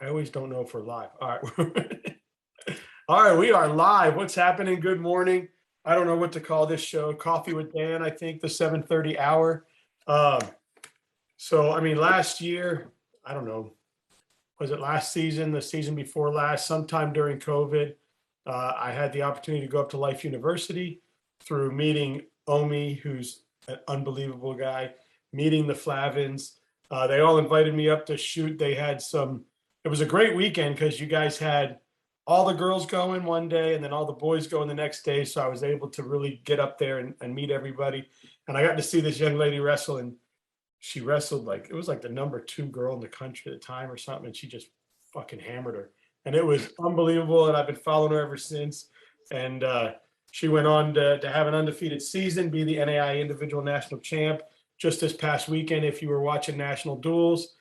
I always don't know if we're live. All right. All right, we are live. What's happening? Good morning. I don't know what to call this show. Coffee with Dan, I think, the 7:30 hour. Last year, I don't know, was it last season, the season before last, sometime during COVID, I had the opportunity to go up to Life University through meeting Omi, who's an unbelievable guy, meeting the Flavins. They all invited me up to shoot. It was a great weekend because you guys had all the girls going one day and then all the boys going the next day. So I was able to really get up there and meet everybody. And I got to see this young lady wrestle, and she wrestled it was like the number 2 girl in the country at the time or something. And she just fucking hammered her. And it was unbelievable. And I've been following her ever since. And she went on to have an undefeated season, be the NAIA individual national champ. Just this past weekend, if you were watching national duels,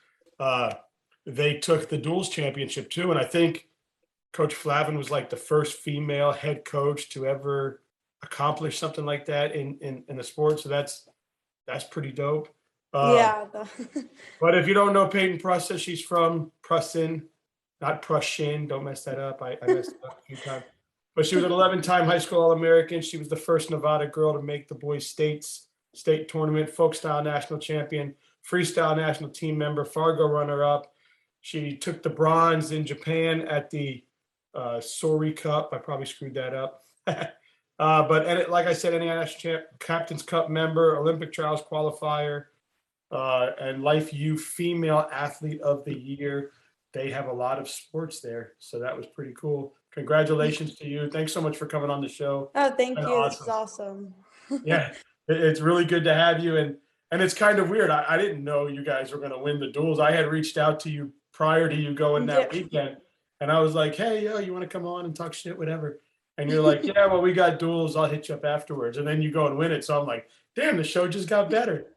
they took the duels championship too. And I think Coach Flavin was like the first female head coach to ever accomplish something like that in the sport. So that's pretty dope. But if you don't know Peyton Prussin, she's from Prussin, not Prussin. Don't mess that up. I messed it up a few times. But she was an 11-time high school All-American. She was the first Nevada girl to make the boys state tournament, folk style national champion, freestyle national team member, Fargo runner-up. She took the bronze in Japan at the Sori Cup. I probably screwed that up. Like I said, NAIA national champ, Captain's Cup member, Olympic trials qualifier, and Life U Female Athlete of the Year. They have a lot of sports there, so that was pretty cool. Congratulations to you. Thanks so much for coming on the show. Oh, thank you. Awesome. This is awesome. Yeah, it's really good to have you. And it's kind of weird. I didn't know you guys were going to win the duels. I had reached out to you prior to you going that weekend. And I was like, hey, you want to come on and talk shit, whatever. And you're like, yeah, well, we got duels. I'll hit you up afterwards. And then you go and win it. So I'm like, damn, the show just got better.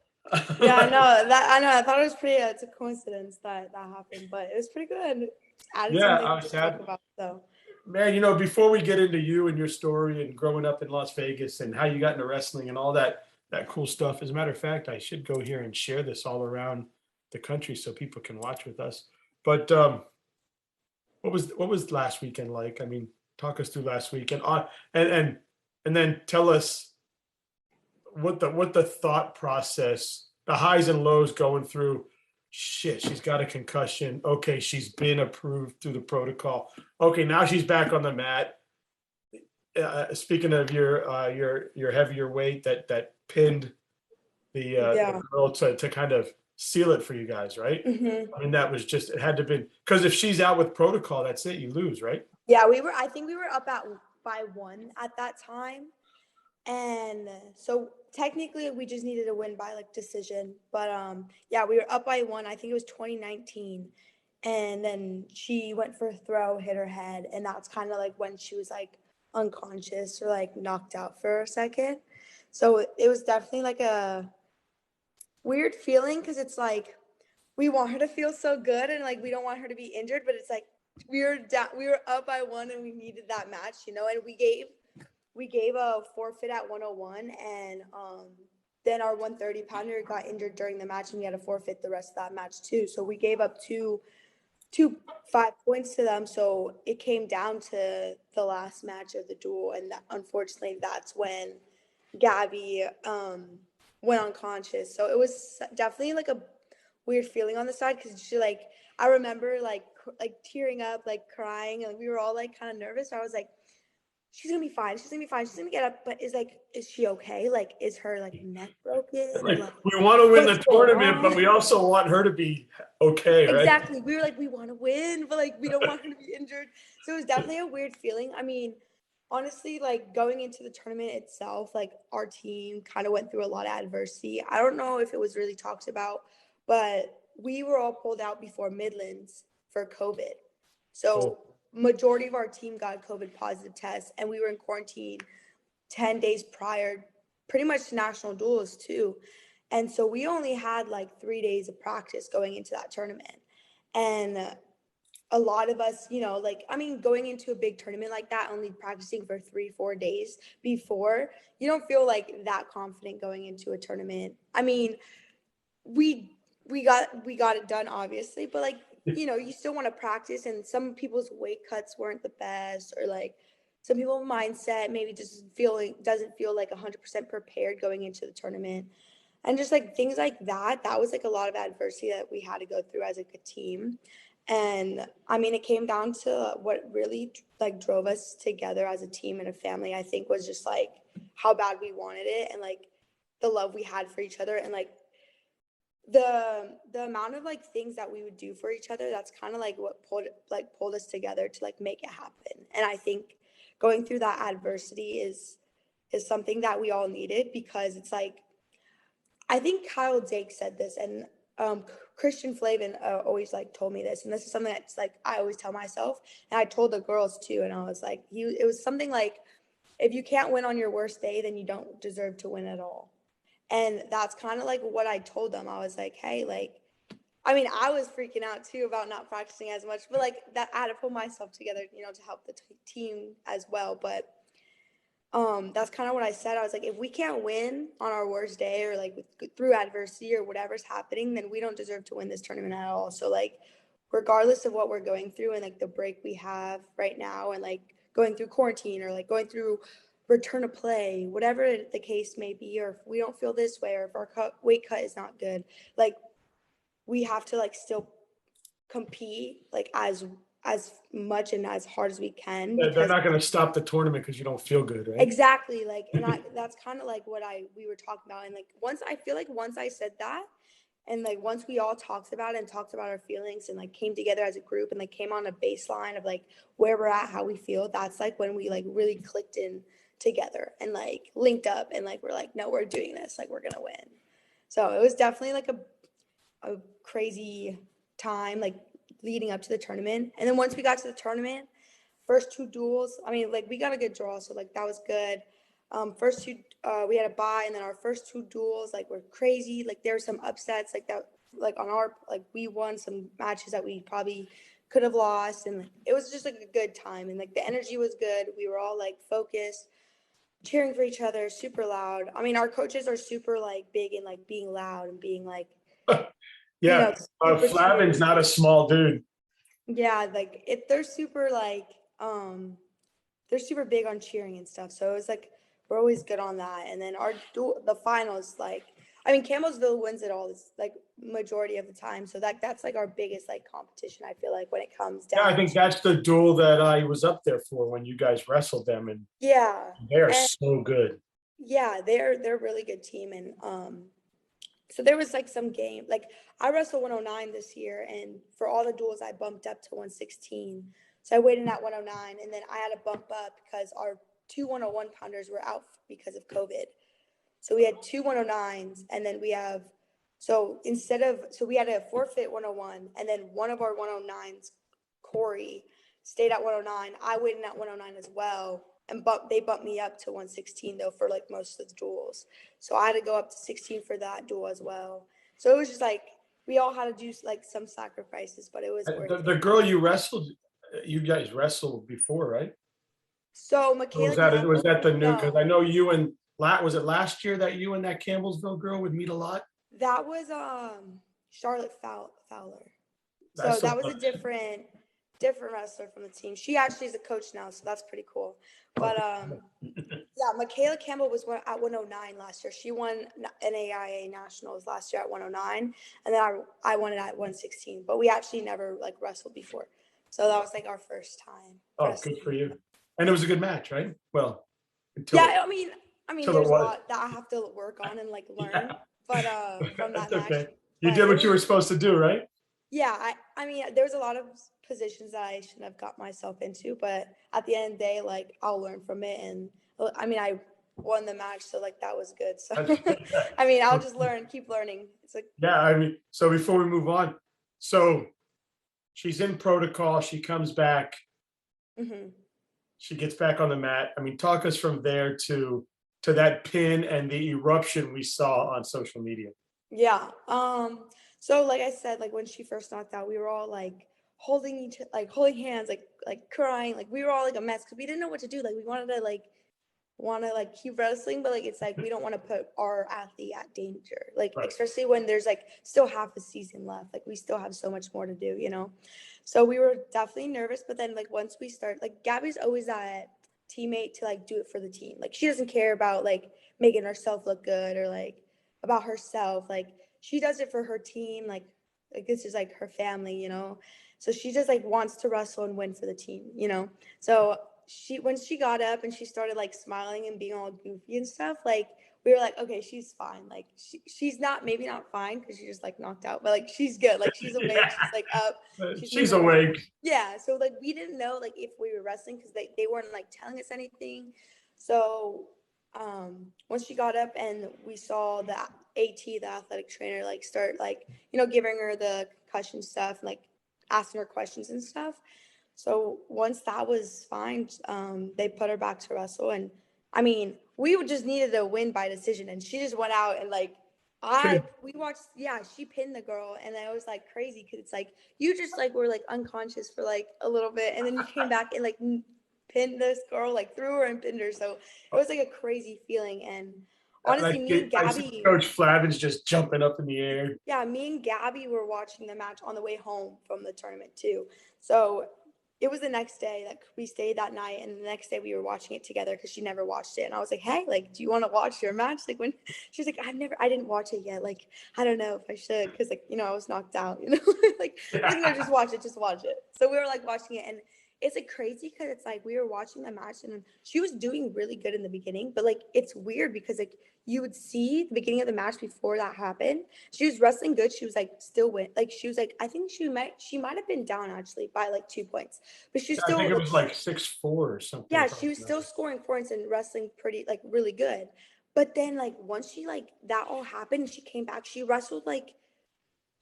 Yeah, I know. I thought it was pretty, it's a coincidence that happened, but it was pretty good. I was sad. Talk about, so. Man, before we get into you and your story and growing up in Las Vegas and how you got into wrestling and all that cool stuff. As a matter of fact, I should go here and share this all around the country so people can watch with us. But what was last weekend like? I mean, talk us through last weekend, and then tell us what the thought process, the highs and lows going through. Shit, she's got a concussion. Okay, she's been approved through the protocol. Okay, now she's back on the mat. Speaking of your heavier weight that pinned the girl to kind of seal it for you guys, right? Mm-hmm. I mean, that was just, it had to be, because if she's out with protocol, that's it, you lose, right? Yeah, I think we were up by 1 at that time. And so technically we just needed to win by decision. But we were up by 1. I think it was 2019. And then she went for a throw, hit her head. And that's kind of when she was unconscious or knocked out for a second. So it was definitely a weird feeling because it's we want her to feel so good and we don't want her to be injured, but it's we were up by 1 and we needed that match, and we gave a forfeit at 101, and then our 130 pounder got injured during the match and we had to forfeit the rest of that match too. So we gave up two 5 points to them. So it came down to the last match of the duel, and unfortunately that's when Gabby went unconscious. So it was definitely a weird feeling on the side because she I remember tearing up, crying, and we were all kind of nervous. I was like, she's gonna be fine. She's gonna get up. But is she okay? Is her neck broken? We want to win the tournament, but we also want her to be okay, right? Exactly. We were we want to win, but we don't want her to be injured. So it was definitely a weird feeling. I mean, honestly, going into the tournament itself, our team kind of went through a lot of adversity. I don't know if it was really talked about, but we were all pulled out before Midlands for COVID. So majority of our team got COVID positive tests, and we were in quarantine 10 days prior, pretty much to national duels too. And so we only had 3 days of practice going into that tournament. And a lot of us, going into a big tournament like that, only practicing for 3-4 days before, you don't feel that confident going into a tournament. I mean, we got it done, obviously, but you still want to practice, and some people's weight cuts weren't the best, or like some people's mindset maybe just doesn't feel like 100% prepared going into the tournament. And just like things like that was like a lot of adversity that we had to go through as like a team. And I mean, it came down to what really like drove us together as a team and a family, I think, was just like how bad we wanted it, and like the love we had for each other, and like the amount of like things that we would do for each other. That's kind of like what pulled us together to like make it happen. And I think going through that adversity is something that we all needed, because it's like, I think Kyle Dake said this, and Christian Flavin always like told me this, and this is something that's like I always tell myself, and I told the girls too, and I was like, it was something like, if you can't win on your worst day, then you don't deserve to win at all. And that's kind of like what I told them. I was like, hey, like, I mean, I was freaking out too about not practicing as much, but like that, I had to pull myself together, to help the team as well. But that's kind of what I said. I was like, if we can't win on our worst day, or like through adversity or whatever's happening, then we don't deserve to win this tournament at all. So like, regardless of what we're going through, and like the break we have right now, and like going through quarantine, or like going through return to play, whatever the case may be, or if we don't feel this way, or if our weight cut is not good, like we have to like still compete like as much and as hard as we can, They're because not going to stop the tournament because you don't feel good, right? exactly, like, and that's kind of like what we were talking about. And like once I said that, and like once we all talked about it and talked about our feelings, and like came together as a group, and like came on a baseline of like where we're at, how we feel, that's like when we like really clicked in together and like linked up, and like we're like, no, we're doing this, like we're gonna win. So it was definitely like a crazy time, like leading up to the tournament. And then once we got to the tournament, first two duels, I mean, like we got a good draw, so like that was good. First two, we had a bye, and then our first two duels like were crazy. Like there were some upsets like that, like on our, like we won some matches that we probably could have lost, and like, it was just like a good time, and like the energy was good. We were all like focused, cheering for each other, super loud. I mean, our coaches are super like big in like being loud and being like, Yeah. super Flavin's not a small dude. yeah, like they're super like they're super big on cheering and stuff. So it was like we're always good on that. And then the finals, like, I mean, Campbellsville wins it all, this like majority of the time. So that's like our biggest like competition, I feel like, when it comes down. Yeah, I think that's the duel that I was up there for when you guys wrestled them, and yeah, they are and so good. yeah, they're a really good team. And so there was like some game, like I wrestled 109 this year, and for all the duels I bumped up to 116. So I waited at 109, and then I had to bump up because our two 101 pounders were out because of COVID. So we had two 109s, and then so we had to forfeit 101, and then one of our 109s, Corey, stayed at 109. I went in at 109 as well, and they bumped me up to 116 though for like most of the duels. So I had to go up to 16 for that duel as well. So it was just like we all had to do like some sacrifices, but it was worth The it. girl you wrestled, you guys wrestled before, right? So Or Michaela was Campbell, that the new? Because I no, know you and was it last year that you and that Campbellsville girl would meet a lot? that was Charlotte Fowler. So That's the that was a one. different wrestler from the team. She actually is a coach now, so that's pretty cool. But yeah, Michaela Campbell was at 109 last year. She won NAIA nationals last year at 109, and then I won it at 116. But we actually never like wrestled before, so that was like our first time Oh, wrestling. good for you. And it was a good match, right? Well, Yeah, I mean, until it there's a was. lot that I have to work on and like learn, Yeah, but from that that's match. okay. You But did it what you were was, supposed to do, right? yeah, I mean, there's a lot of positions that I shouldn't have got myself into, but at the end of the day, like I'll learn from it. And I mean, I won the match, so like that was good. So I mean, I'll just keep learning. It's like, Yeah, I mean, so before we move on, so she's in protocol, she comes back, mhm. she gets back on the mat. I mean, talk us from there to that pin and the eruption we saw on social media. Yeah. So like I said, like when she first knocked out, we were all like holding hands, like crying, like we were all like a mess because we didn't know what to do. Like we wanted to like want to like keep wrestling, but like it's like we don't want to put our athlete at danger, like Right. especially when there's like still half a season left, like we still have so much more to do, you know. So we were definitely nervous, but then like once we start, like Gabby's always that teammate to like do it for the team. Like she doesn't care about like making herself look good or like about herself. Like she does it for her team. Like this is like her family, you know. So she just like wants to wrestle and win for the team, you know. So she when she got up and she started like smiling and being all goofy and stuff, like we were like, okay, she's fine. Like she's not maybe not fine because she just like knocked out, but like she's good. Like she's awake. Yeah. She's like up. She's She's moving around. awake. Yeah. So like we didn't know like if we were wrestling because they weren't like telling us anything. So once she got up and we saw the the athletic trainer, like start like, you know, giving her the concussion stuff and like asking her questions and stuff. So once that was fine, they put her back to wrestle. And I mean, we just needed a win by decision. And she just went out and like, we watched, yeah, she pinned the girl. And I was like crazy because it's like, you just like were like unconscious for like a little bit. And then you came back and like pinned this girl, like threw her and pinned her. So it was like a crazy feeling. And honestly, me and I see Gabby, Coach Flavin's just jumping up in the air. yeah, me and Gabby were watching the match on the way home from the tournament too. So it was the next day that we stayed that night, and the next day we were watching it together because she never watched it. And I was like, hey, like, do you want to watch your match? Like when she's like, I didn't watch it yet. Like, I don't know if I should because like, you know, I was knocked out, you know, like, I was like, no, just watch it. So we were like watching it, and it's like crazy because it's like we were watching the match and she was doing really good in the beginning, but like it's weird because like you would see the beginning of the match before that happened. She was wrestling good. She was like still win. Like she was like, I think she might have been down actually by like 2 points, but she I still think it like, was like 6-4 or something. yeah, she was still scoring points and wrestling pretty like really good. But then like once she like that all happened and she came back, she wrestled like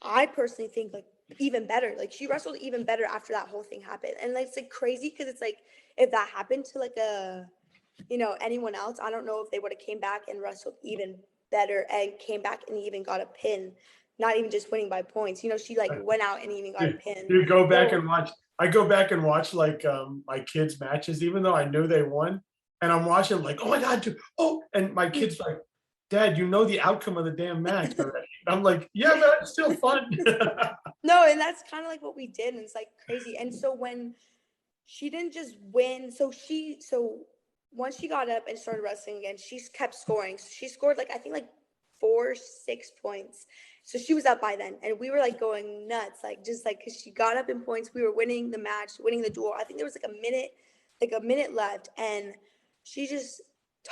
I personally think like even better. Like she wrestled even better after that whole thing happened. And like, it's like crazy because it's like if that happened to like a, you know, anyone else, I don't know if they would have came back and wrestled even better and came back and even got a pin, not even just winning by points. You know, she like went out and even got a pin. You go back So, and watch. I go back and watch like my kids' matches, even though I knew they won, and I'm watching like, oh my god, dude, oh, and my kids like, Dad, you know the outcome of the damn match already. I'm like, yeah, but it's still fun. no, and that's kind of like what we did, and it's like crazy. And so when she didn't just win, so once she got up and started wrestling again, she kept scoring. So she scored like I think like 6 points. So she was up by then, and we were like going nuts, like just like because she got up in points. We were winning the match, winning the duel. I think there was like a minute left, and she just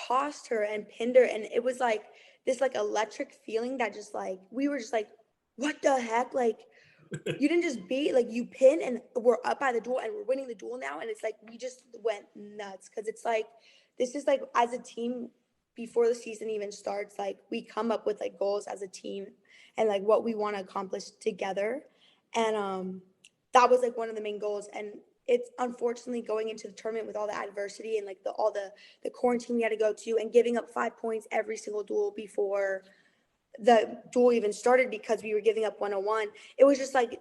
tossed her and pinned her, and it was like this like electric feeling that just like we were just like, what the heck, like you didn't just beat, like you pin and we're up by the duel and we're winning the duel now. And it's like, we just went nuts. Cause it's like, this is like, as a team before the season even starts, like we come up with like goals as a team and like what we want to accomplish together. And, that was like one of the main goals. And it's unfortunately going into the tournament with all the adversity and like all the quarantine we had to go to and giving up 5 points every single duel before the duel even started because we were giving up 101. It was just like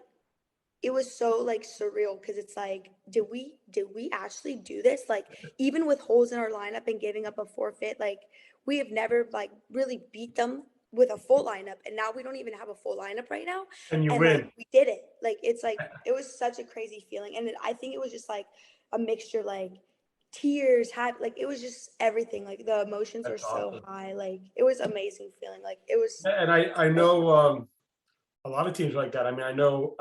it was so like surreal because it's like did we actually do this, like even with holes in our lineup and giving up a forfeit, like we have never like really beat them with a full lineup, and now we don't even have a full lineup right now, And you and like win. we did it. Like it's like it was such a crazy feeling, and I think it was just like a mixture, like tears had, like it was just everything, like the emotions were That's so awesome. high, like it was amazing feeling, like it was And I know a lot of teams like that. I mean, I know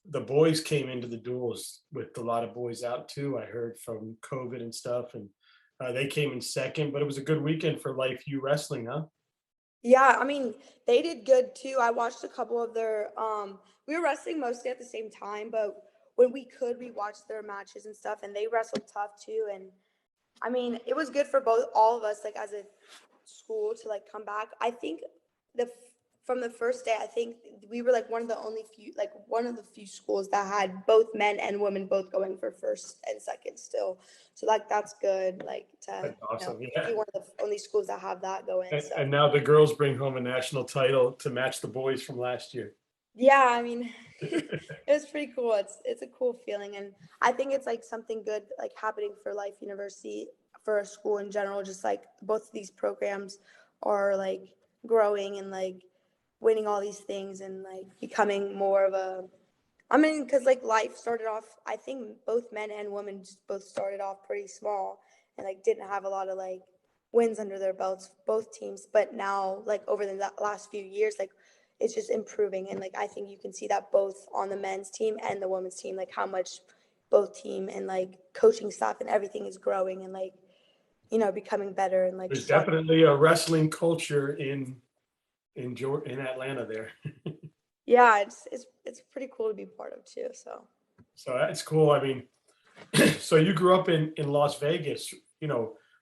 the boys came into the duels with a lot of boys out too. I heard from COVID and stuff, and they came in second. But it was a good weekend for Life U Wrestling, huh? Yeah, I mean, they did good too. I watched a couple of their we were wrestling mostly at the same time, but when we could, we watched their matches and stuff, and they wrestled tough too. And I mean, it was good for all of us, like as a school, to like come back. I think the from the first day, I think we were like one of the few schools that had both men and women both going for first and second still. So like that's good, like to, That's awesome. be Yeah. one of the only schools that have that going. And, So and now the girls bring home a national title to match the boys from last year. yeah, I mean, it was pretty cool. It's a cool feeling, and I think it's like something good like happening for Life University for a school in general, just like both of these programs are like growing and like winning all these things and like becoming more of a, I mean, because like life started off, I think both men and women just both started off pretty small and like didn't have a lot of like wins under their belts, both teams. But now, like over the last few years, like it's just improving. And like I think you can see that both on the men's team and the women's team, like how much both team and like coaching staff and everything is growing and like, becoming better and like There's strong. definitely a wrestling culture in Atlanta there. Yeah, it's pretty cool to be part of too. So So that's cool. I mean, so you grew up in Las Vegas,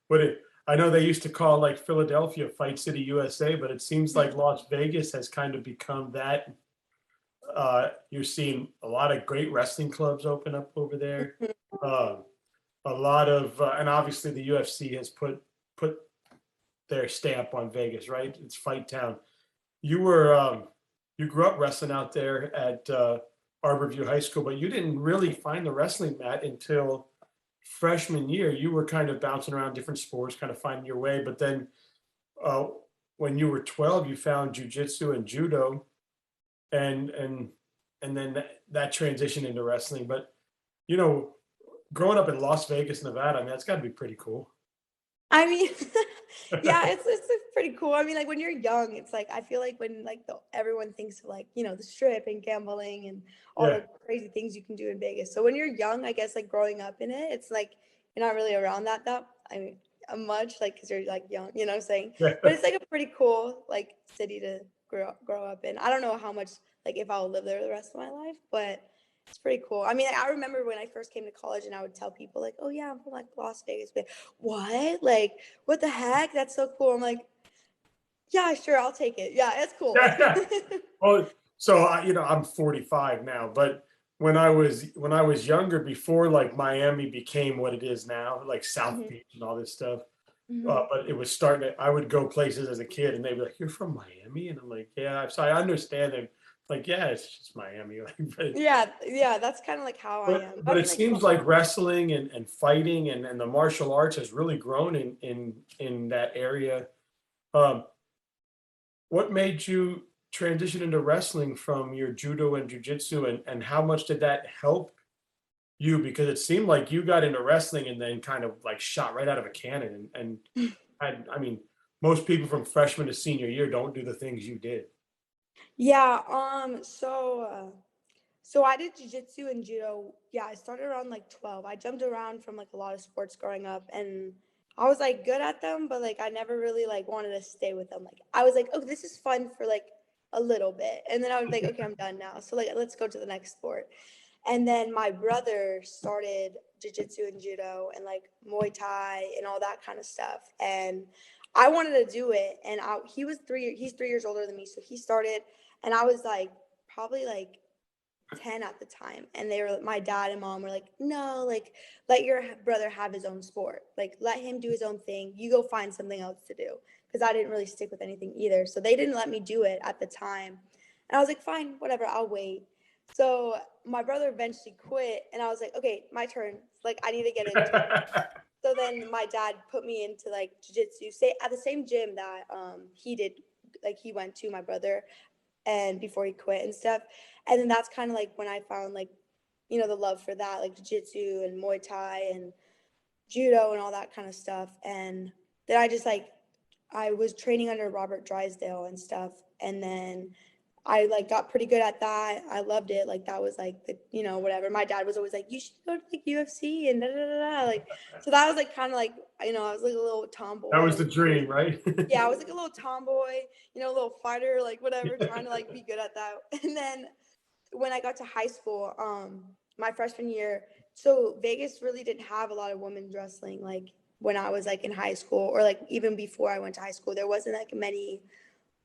what it I know they used to call like Philadelphia Fight City, USA, but it seems like Las Vegas has kind of become that. You're seeing a lot of great wrestling clubs open up over there. Uh, a lot of, and obviously the UFC has put their stamp on Vegas, right? It's Fight Town. You were you grew up wrestling out there at Arborview High School, but you didn't really find the wrestling mat until freshman year. You were kind of bouncing around different sports, kind of finding your way. But then uh, when you were 12, you found jujitsu and judo, and and and then that transitioned into wrestling. But you know, growing up in Las Vegas, Nevada, I mean, that's got to be pretty cool. I mean, yeah, it's pretty cool. I mean, like when you're young, it's like I feel like when like everyone thinks of like the strip and gambling and all Yeah. the crazy things you can do in Vegas. So when you're young, I guess like growing up in it, it's like you're not really around that. I mean, much like because you're like young, you know what I'm saying? But it's like a pretty cool like city to grow up in. I don't know how much like if I'll live there the rest of my life, but it's pretty cool. I mean, like, I remember when I first came to college and I would tell people like, "Oh yeah, I'm from like Las Vegas." But what? Like, what the heck? That's so cool. I'm like, "Yeah, sure, I'll take it. Yeah, it's cool." Yeah. Well, so I'm 45 now, but when I was younger, before like Miami became what it is now, like South Mhm, Beach and all this stuff, mhm. but it was starting to. I would go places as a kid, and they'd be like, "You're from Miami," and I'm like, "Yeah." So I understand it. Like, yeah, it's just Miami. Like, Yeah, yeah, that's kind of like how I but am. but I it mean, like, seems like wrestling and fighting and the martial arts has really grown in that area. Um, what made you transition into wrestling from your judo and jujitsu, and how much did that help you? Because it seemed like you got into wrestling and then kind of like shot right out of a cannon. And I mean, most people from freshman to senior year don't do the things you did. yeah. So I did jujitsu and judo. Yeah, I started around like 12. I jumped around from like a lot of sports growing up and I was like good at them, but like I never really like wanted to stay with them. Like I was like, "Oh, this is fun for like a little bit." And then I was like, "Okay, I'm done now." So like let's go to the next sport. And then my brother started jujitsu and judo and like Muay Thai and all that kind of stuff. And I wanted to do it. And he's 3 years older than me. So he started and I was like probably like 10 at the time, and my dad and mom were like, no, like let your brother have his own sport, like let him do his own thing, you go find something else to do, because I didn't really stick with anything either, so they didn't let me do it at the time, and I was like, fine, whatever, I'll wait. So my brother eventually quit and I was like, okay, my turn, like I need to get into it. So then my dad put me into like jiu-jitsu, say at the same gym that he did, like he went to, my brother, and before he quit and stuff. And then that's kind of like when I found like, the love for that, like jiu-jitsu and Muay Thai and judo and all that kind of stuff. And then I just like, I was training under Robert Drysdale and stuff. And then I like got pretty good at that. I loved it. Like that was like the, whatever. My dad was always like, you should go to like UFC and da da da da. Like, so that was like kind of like, I was like a little That tomboy. was the dream, right? Yeah, I was like a little tomboy, a little fighter, like whatever, trying to like be good at that. And then when I got to high school, my freshman year, so Vegas really didn't have a lot of women's wrestling. Like when I was like in high school, or like even before I went to high school, there wasn't like many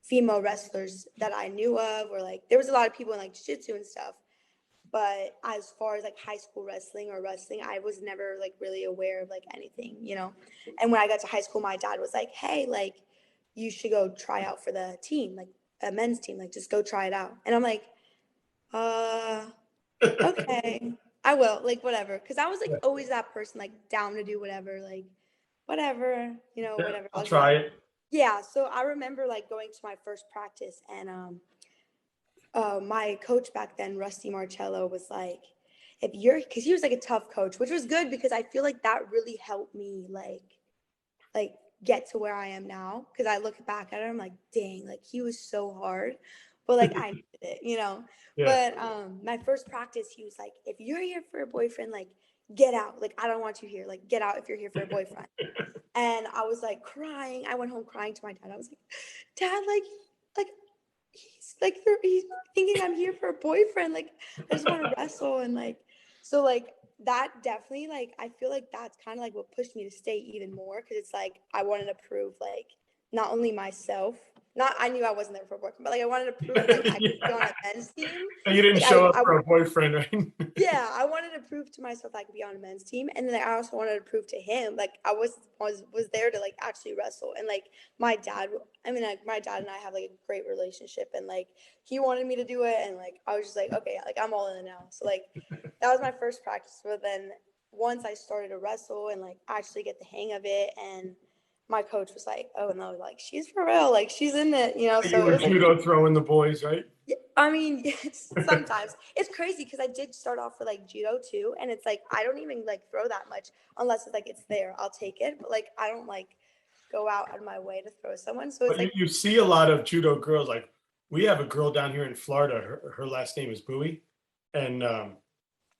female wrestlers that I knew of, or like there was a lot of people in like jiu-jitsu and stuff. But as far as like high school wrestling or wrestling, I was never like really aware of like anything. And when I got to high school, my dad was like, hey, like you should go try out for the team, like a men's team, like just go try it out. And I'm like, uh, okay, I will, like whatever. Cause I was like always that person, like down to do whatever. Like whatever, Yeah, whatever. I'll I'll just try it. yeah. So I remember like going to my first practice and my coach back then, Rusty Marcello, was like, if you're, because he was like a tough coach, which was good because I feel like that really helped me like get to where I am now. Because I look back at it, I'm like, dang, like he was so hard, but like I needed it. Yeah. But my first practice, he was like, if you're here for a boyfriend, like get out. Like I don't want you here. Like get out if you're here for a boyfriend. And I was like crying. I went home crying to my dad. I was like, Dad, like he's like he's thinking I'm here for a boyfriend. Like I just want to wrestle and like so like that definitely like I feel like that's kind of like what pushed me to stay even more because it's like I wanted to prove like not only myself, not I knew I wasn't there for a boyfriend, but like I wanted to prove like I could be on a men's team. You didn't Like show up for a boyfriend, right? yeah, I wanted to prove to myself I could be on a men's team, and then I also wanted to prove to him like I was there to like actually wrestle. And like my dad, I mean, like my dad and I have like a great relationship, and like he wanted me to do it, and like I was just like, okay, like I'm all in now. So like that was my first practice. But then once I started to wrestle and like actually get the hang of it, and my coach was like, oh no, like she's for real, like she's in it. You So it were was like judo throwing the boys, right? yeah, I mean, yes, sometimes it's crazy because I did start off with like judo too, and it's like I don't even like throw that much unless it's like it's there. I'll take it, but like I don't like go out of my way to throw someone. So it's But like, you see a lot of judo girls. Like we have a girl down here in Florida. Her last name is Bowie, and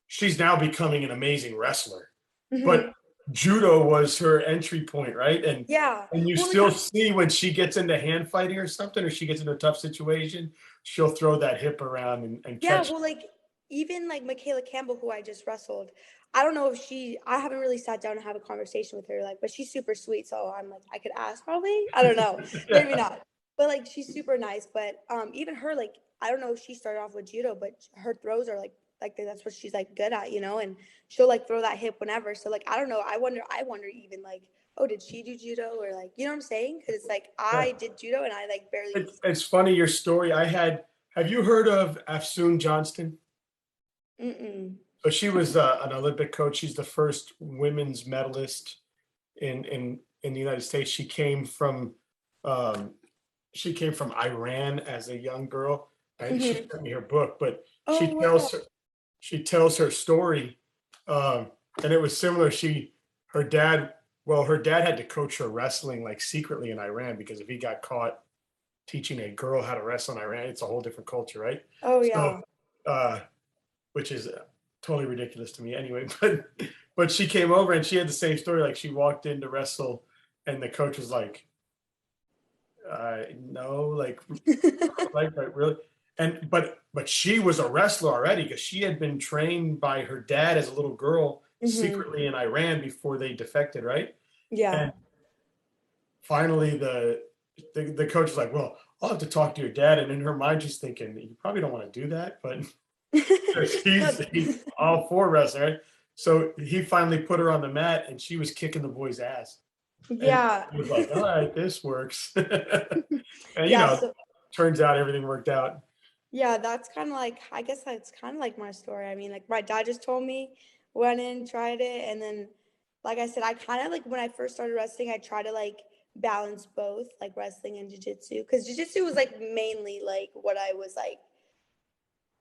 she's now becoming an amazing wrestler. But mhm. judo was her entry point, right? Yeah. And you Well, like, still see when she gets into hand fighting or something, or she gets into a tough situation, she'll throw that hip around and yeah. catch. Well, like even like Michaela Campbell, who I just wrestled. I don't know if I haven't really sat down and have a conversation with her, like, but she's super sweet. So I'm like, I could ask probably. I don't know. Maybe Yeah. not. But like, she's super nice. But even her, like, I don't know if she started off with judo, but her throws are like that's what she's like good at. And she'll like throw that hip whenever. So like, I don't know. I wonder even like, oh, did she do judo or like, you know what I'm saying? Because it's like I did judo and I like barely. It's funny your story. Have you heard of Afsoon Johnston? Mm-mm. So she was an Olympic coach. She's the first women's medalist in the United States. Um, she came from Iran as a young girl, and she Mm-hmm. sent me her book. But Oh wow. she tells her story, um, and it was similar. Her dad, her dad had to coach her wrestling like secretly in Iran because if he got caught teaching a girl how to wrestle in Iran, it's a whole different culture, right? Oh So, yeah. uh, which is totally ridiculous to me anyway. But she came over and she had the same story. Like she walked in to wrestle, and the coach was like, "No, like really." And but she was a wrestler already because she had been trained by her dad as a little girl Mm-hmm. secretly in Iran before they defected, right? Yeah. And finally, the coach was like, "Well, I'll have to talk to your dad." And in her mind, she's thinking, "You probably don't want to do that," but he's all for wrestling, right? So he finally put her on the mat, and she was kicking the boy's ass, and Yeah. he was like, "All right, this works." And Yeah. So turns out everything worked out. yeah, that's kind of like, I guess that's kind of like my story. I mean, like my dad just told me, went in, tried it, and then, like I said, I kind of like when I first started wrestling, I try to like balance both, like wrestling and jujitsu, because jujitsu was like mainly like what I was like.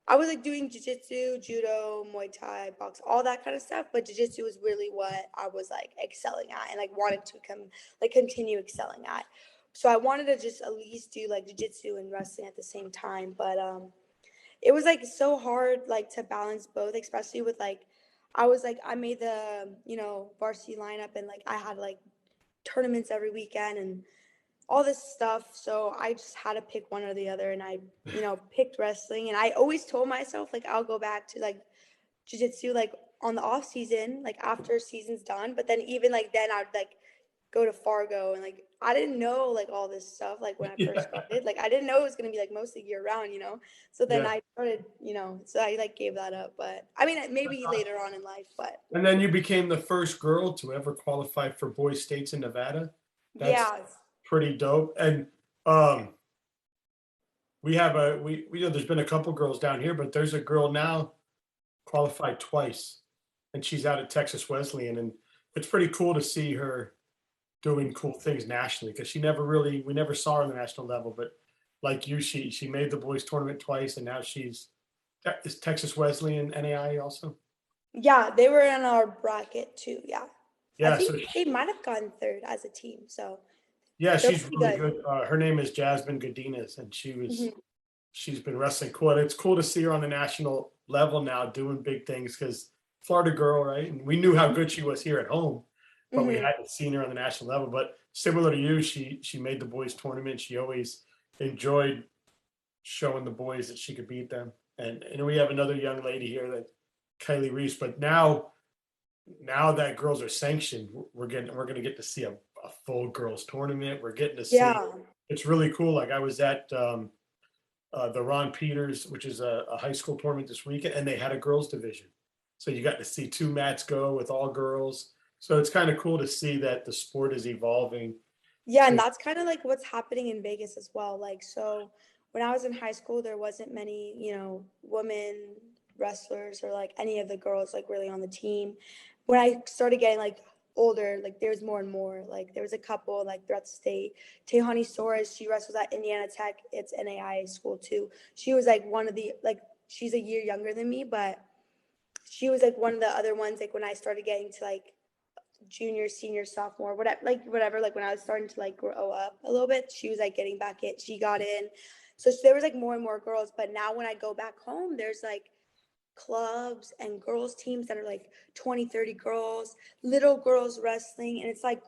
I was like doing jujitsu, judo, Muay Thai, box, all that kind of stuff. But jujitsu was really what I was like excelling at and like wanted to continue excelling at. So I wanted to just at least do like jujitsu and wrestling at the same time. But it was like so hard like to balance both, especially with like I was like I made the varsity lineup and like I had like tournaments every weekend and all this stuff. So I just had to pick one or the other, and I picked wrestling. And I always told myself like I'll go back to like jujitsu like on the off season, like after season's done. But then even like then I'd like go to Fargo and like I didn't know like all this stuff like when I first Yeah, started. Like I didn't know it was gonna be like mostly year round. So then yeah. I started, so I like gave that up. But I mean maybe later on in life, but And then you became the first girl to ever qualify for boys states in Nevada. That's yeah. pretty dope. And um, we have we know there's been a couple girls down here, but there's a girl now qualified twice, and she's out at Texas Wesleyan, and it's pretty cool to see her doing cool things nationally, because we never saw her on the national level, but like you, she made the boys tournament twice, and now is Texas Wesleyan NAIA also? Yeah, they were in our bracket too. Yeah. I Yeah, think they might have gotten third as a team. So yeah, they're she's pretty really good. good. Her name is Jasmine Gadines, and Mhm. she's been wrestling cool. And it's cool to see her on the national level now doing big things, because Florida girl, right? And we knew how good she was here at home, but we Mhm. hadn't seen her on the national level. But similar to you, she made the boys tournament. She always enjoyed showing the boys that she could beat them. And we have another young lady here, that Kylie Reese. But now that girls are sanctioned, we're going to get to see a full girls tournament. We're getting to see, Yeah. it's really cool. Like I was at the Ron Peters, which is a high school tournament this weekend, and they had a girls division. So you got to see two mats go with all girls. So it's kind of cool to see that the sport is evolving. Yeah, and To, that's kind of like what's happening in Vegas as well. Like, so when I was in high school, there wasn't many, women wrestlers or like any of the girls like really on the team. When I started getting like older, like there's more and more. Like there was a couple like throughout the state. Tehani Soares, she wrestles at Indiana Tech. It's NAIA school too. She was like one of the like she's a year younger than me, but she was like one of the other ones like when I started getting to like junior, senior, sophomore, whatever. Like when I was starting to like grow up a little bit, she was like getting back in. She got in. So there was like more and more girls. But now when I go back home, there's like clubs and girls teams that are like 20, 30 girls, little girls wrestling. And it's like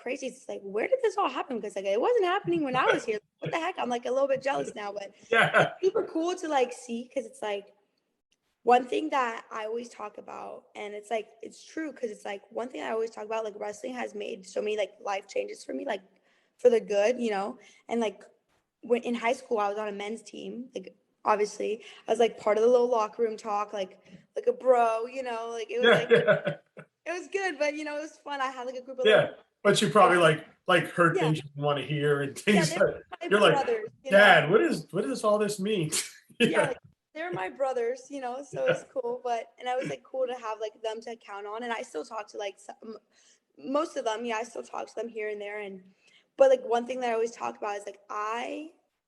crazy. It's like, where did this all happen? Because like it wasn't happening when I was here. What the heck? I'm like a little bit jealous now, but yeah. it's super cool to like see because it's like one thing that I always talk about, and it's like it's true because it's like one thing I always talk about, like wrestling has made so many like life changes for me, like for the good. And like when in high school I was on a men's team, like obviously I was like part of the little locker room talk, like a bro, like it was Yeah. like Yeah. it was good, but it was fun. I had like a group of like Yeah. But you probably like heard yeah, things you didn't want to hear, and yeah, things they're that my you're like, brothers. Dad, what does all this mean? Yeah, Yeah. like they're my brothers, so it's cool. And I was like cool to have like them to count on, and I still talk to like most of them. Yeah, I still talk to them here and there, but like one thing that I always talk about is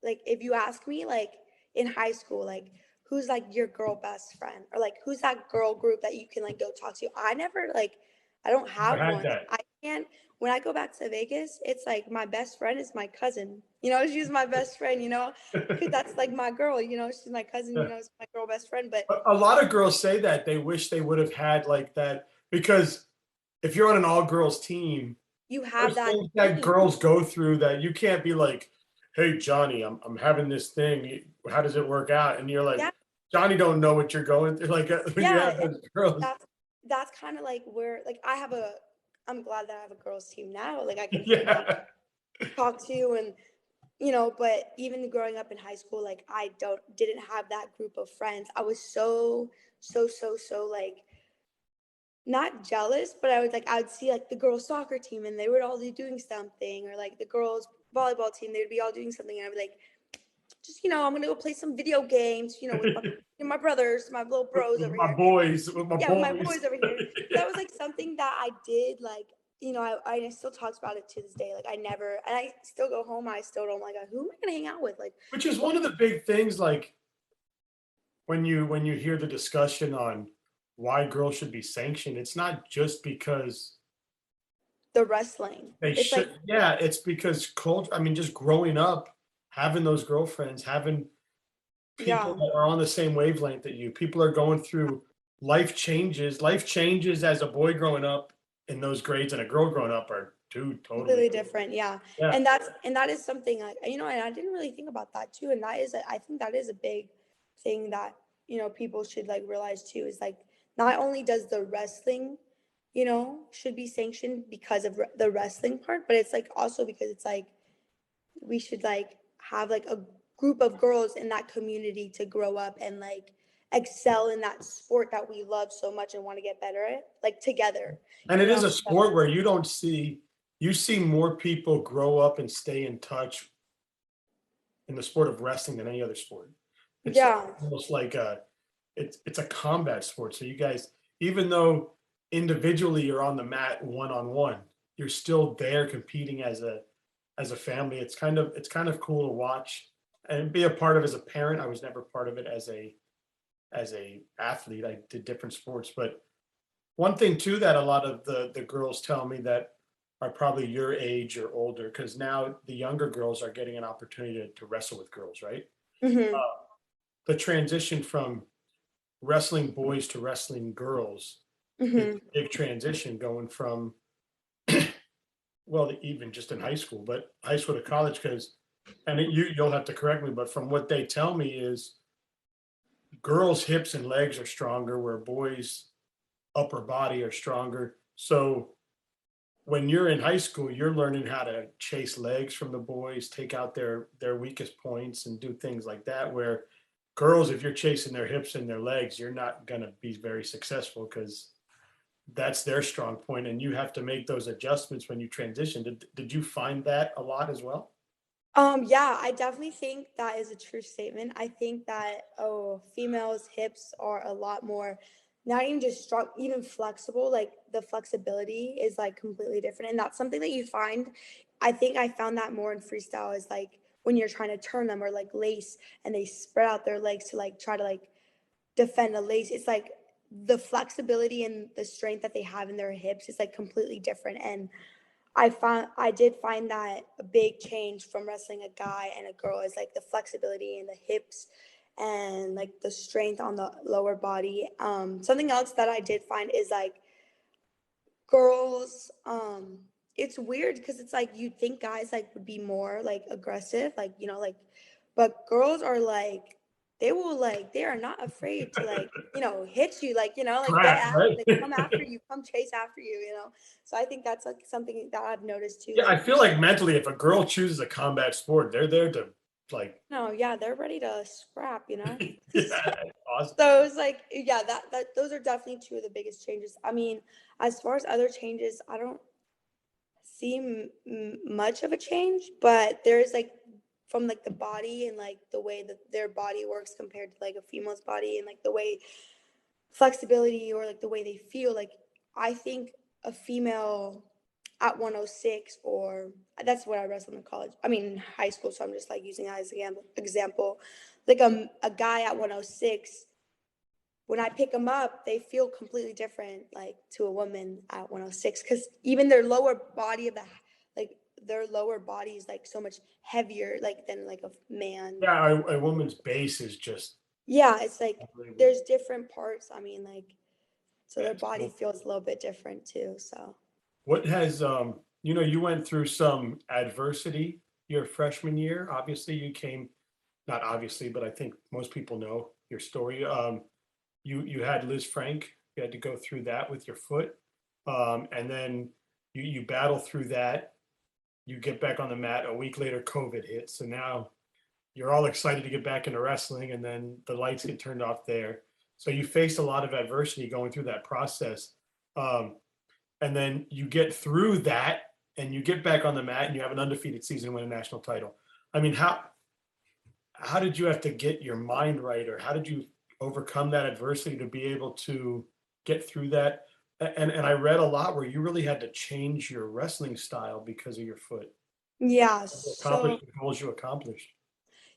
like if you ask me like in high school like who's like your girl best friend or like who's that girl group that you can like go talk to, I don't I have had one. that. I can't. When I go back to Vegas, it's like my best friend is my cousin. She's my best friend. Because that's like my girl. She's my cousin. It's my girl best friend. But A lot of girls say that they wish they would have had like that, because if you're on an all girls team, you have there's that things that team. girls go through that you can't be like, "Hey Johnny, I'm having this thing. How does it work out?" And you're like, Yeah, Johnny don't know what you're going through. Like when you yeah. have And those girls, that's kind of like where like I'm glad that I have a girls team now. Like I can yeah, talk to but even growing up in high school, like I didn't have that group of friends. I was so like not jealous, but I would see like the girls soccer team and they would all be doing something, or like the girls volleyball team, they would be all doing something, and I'd be like, just I'm gonna go play some video games, with my brothers, my little bros over my here. boys, with my Yeah, with my boys. boys over here. That was like something that I did like, I still talk about it to this day. Like I never, and I still go home. I still don't like, who am I gonna hang out with? Like, Which is what one of the big things, like when you hear the discussion on why girls should be sanctioned, it's not just because the wrestling? they It's like, should. Yeah, it's because culture. I mean, just growing up, having those girlfriends, having people yeah, that are on the same wavelength that you. People are going through life changes. Life changes as a boy growing up in those grades and a girl growing up are two totally. completely different. Yeah, Yeah. and that is something like and I didn't really think about that too. And I think that is a big thing that people should like realize too. Is like not only does the wrestling should be sanctioned because of the wrestling part, but it's like also because it's like we should like have like a group of girls in that community to grow up and like excel in that sport that we love so much and want to get better at, like together, And you it know? is a So, sport where you see more people grow up and stay in touch in the sport of wrestling than any other sport. It's yeah, almost like it's a combat sport. So you guys, even though individually you're on the mat one on one, you're still there competing as a family. It's kind of cool to watch and be a part of as a parent. I was never part of it as a athlete. I did different sports, but one thing too that a lot of the girls tell me that are probably your age or older, because now the younger girls are getting an opportunity to wrestle with girls, right? Hmm. The transition from wrestling boys to wrestling girls is Hmm. a big transition, going from well, even just in high school, but high school to college, because you'll have to correct me, but from what they tell me is girls' hips and legs are stronger, where boys' upper body are stronger. So when you're in high school, you're learning how to chase legs from the boys, take out their weakest points, and do things like that. Where girls, if you're chasing their hips and their legs, you're not gonna be very successful because that's their strong point, and you have to make those adjustments when you transition. Did you find that a lot as well? Yeah, I definitely think that is a true statement. I think that females' hips are a lot more, not even just strong, even flexible. Like the flexibility is like completely different, and that's something that you find. I think I found that more in freestyle is like when you're trying to turn them or like lace, and they spread out their legs to like try to like defend a lace. It's like the flexibility and the strength that they have in their hips is like completely different, and I did find that a big change from wrestling a guy and a girl is like the flexibility in the hips and like the strength on the lower body. Something else that I did find is like girls, it's weird because it's like you think guys like would be more like aggressive, like like, but girls are like they are not afraid to like hit you, like like Crap, right? they come after you, come chase after you. So I think that's like something that I've noticed too, Yeah, I like feel like mentally, if a girl chooses a combat sport, they're there to like, no, yeah, they're ready to scrap. yeah, awesome. So it's like, yeah, that those are definitely two of the biggest changes. I mean, as far as other changes, I don't see much of a change, but there's like from like the body and like the way that their body works compared to like a female's body and like the way flexibility or like the way they feel. Like I think a female at 106, or that's what I wrestled in college. I mean, in high school. So I'm just like using that as an example. Like a guy at 106, when I pick them up, they feel completely different, like to a woman at 106, because even their lower body of like their lower body is like so much heavier, like than like a man. Yeah, a woman's base is just Yeah, it's like unbelievable. there's different parts. I mean, like so their That's body cool. feels a little bit different too. So What has you went through some adversity your freshman year. Obviously, you came, not obviously, but I think most people know your story. You had Liz Frank. You had to go through that with your foot, and then you battle through that. You get back on the mat. A week later, COVID hits. So now you're all excited to get back into wrestling, and then the lights get turned off there. So you faced a lot of adversity going through that process. Um, and then you get through that and you get back on the mat and you have an undefeated season and win a national title. I mean, how did you have to get your mind right, or how did you overcome that adversity to be able to get through that? And I read a lot where you really had to change your wrestling style because of your foot. yeah, Accomplish so the goals you accomplished.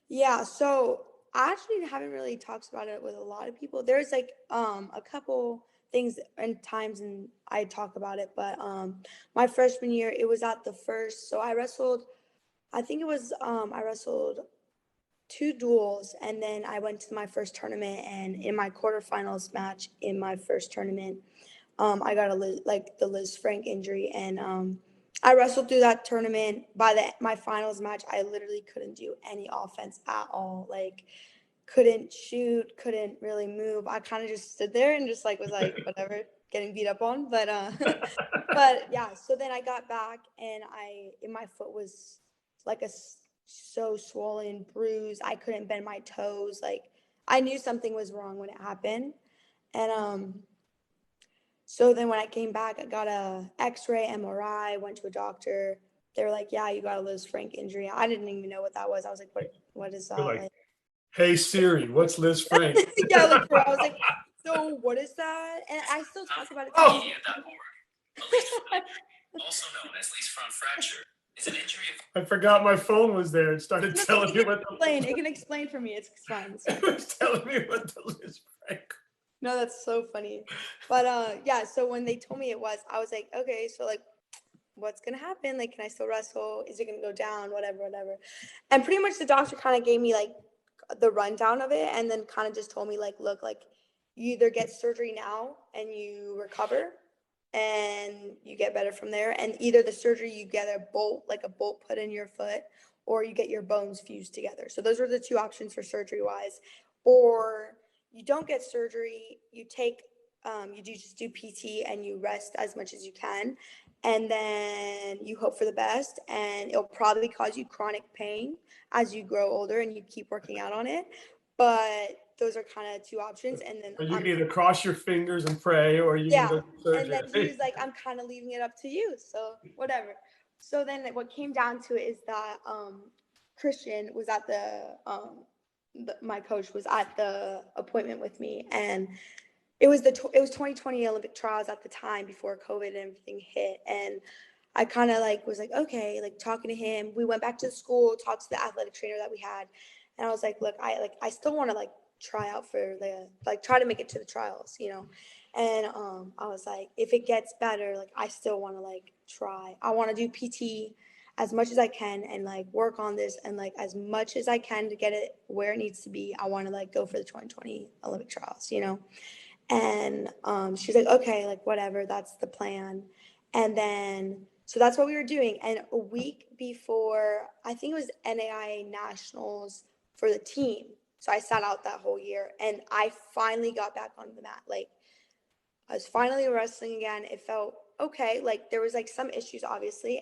yeah, so I actually haven't really talked about it with a lot of people. There's like a couple things and times and I talk about it, but my freshman year it was at the first. So I wrestled, I think it was I wrestled two duels, and then I went to my first tournament, and in my quarterfinals match in my first tournament, I got like the Liz Frank injury, and I wrestled through that tournament. By my finals match, I literally couldn't do any offense at all. Like, couldn't shoot, couldn't really move. I kind of just stood there and just like was like whatever, getting beat up on. But but yeah. So then I got back, and my foot was like so swollen, bruised. I couldn't bend my toes. Like I knew something was wrong when it happened, and so then when I came back, I got a X-ray, MRI, went to a doctor. They were like, "Yeah, you got a Liz Frank injury." I didn't even know what that was. I was like, "What is You're that?" like, Like, hey Siri, what's Liz Frank? yeah, like I was like, "So what is that?" And I still talk about it to Oh, people. also known as least front fracture, is an injury of I forgot my phone was there and started No, telling it me can what explain. It can explain for me. It's fine. It's fine. it was telling me what the Liz Franco. No, that's so funny. But yeah, so when they told me it was, I was like, okay, so like what's gonna happen? Like, can I still wrestle? Is it gonna go down? Whatever, whatever. And pretty much the doctor kind of gave me like the rundown of it and then kind of just told me like, look, like you either get surgery now and you recover and you get better from there, and either the surgery you get a bolt, like a bolt put in your foot, or you get your bones fused together. So those are the two options for surgery wise. Or you don't get surgery, you take you do just do PT and you rest as much as you can, and then you hope for the best, and it'll probably cause you chronic pain as you grow older and you keep working out on it. But those are kind of two options. And then You can either cross your fingers and pray, or you can yeah, go to and then surgery. he was like, I'm kind of leaving it up to you, so whatever. So then what came down to it is that Christian was at my coach was at the appointment with me, and it was it was 2020 Olympic trials at the time before COVID and everything hit. And I kind of like was like, okay, like talking to him. We went back to the school, talked to the athletic trainer that we had, and I was like, look, I still want to like try out for the like try to make it to the trials, you know. And I was like, if it gets better, like I still want to like try. I want to do PT as much as I can and like work on this and like as much as I can to get it where it needs to be. I want to like go for the 2020 Olympic trials, you know. And she's like, okay, like whatever, that's the plan. And then, so that's what we were doing. And a week before, I think it was NAIA Nationals for the team. So I sat out that whole year and I finally got back on the mat. Like I was finally wrestling again. It felt okay. Like there was like some issues obviously,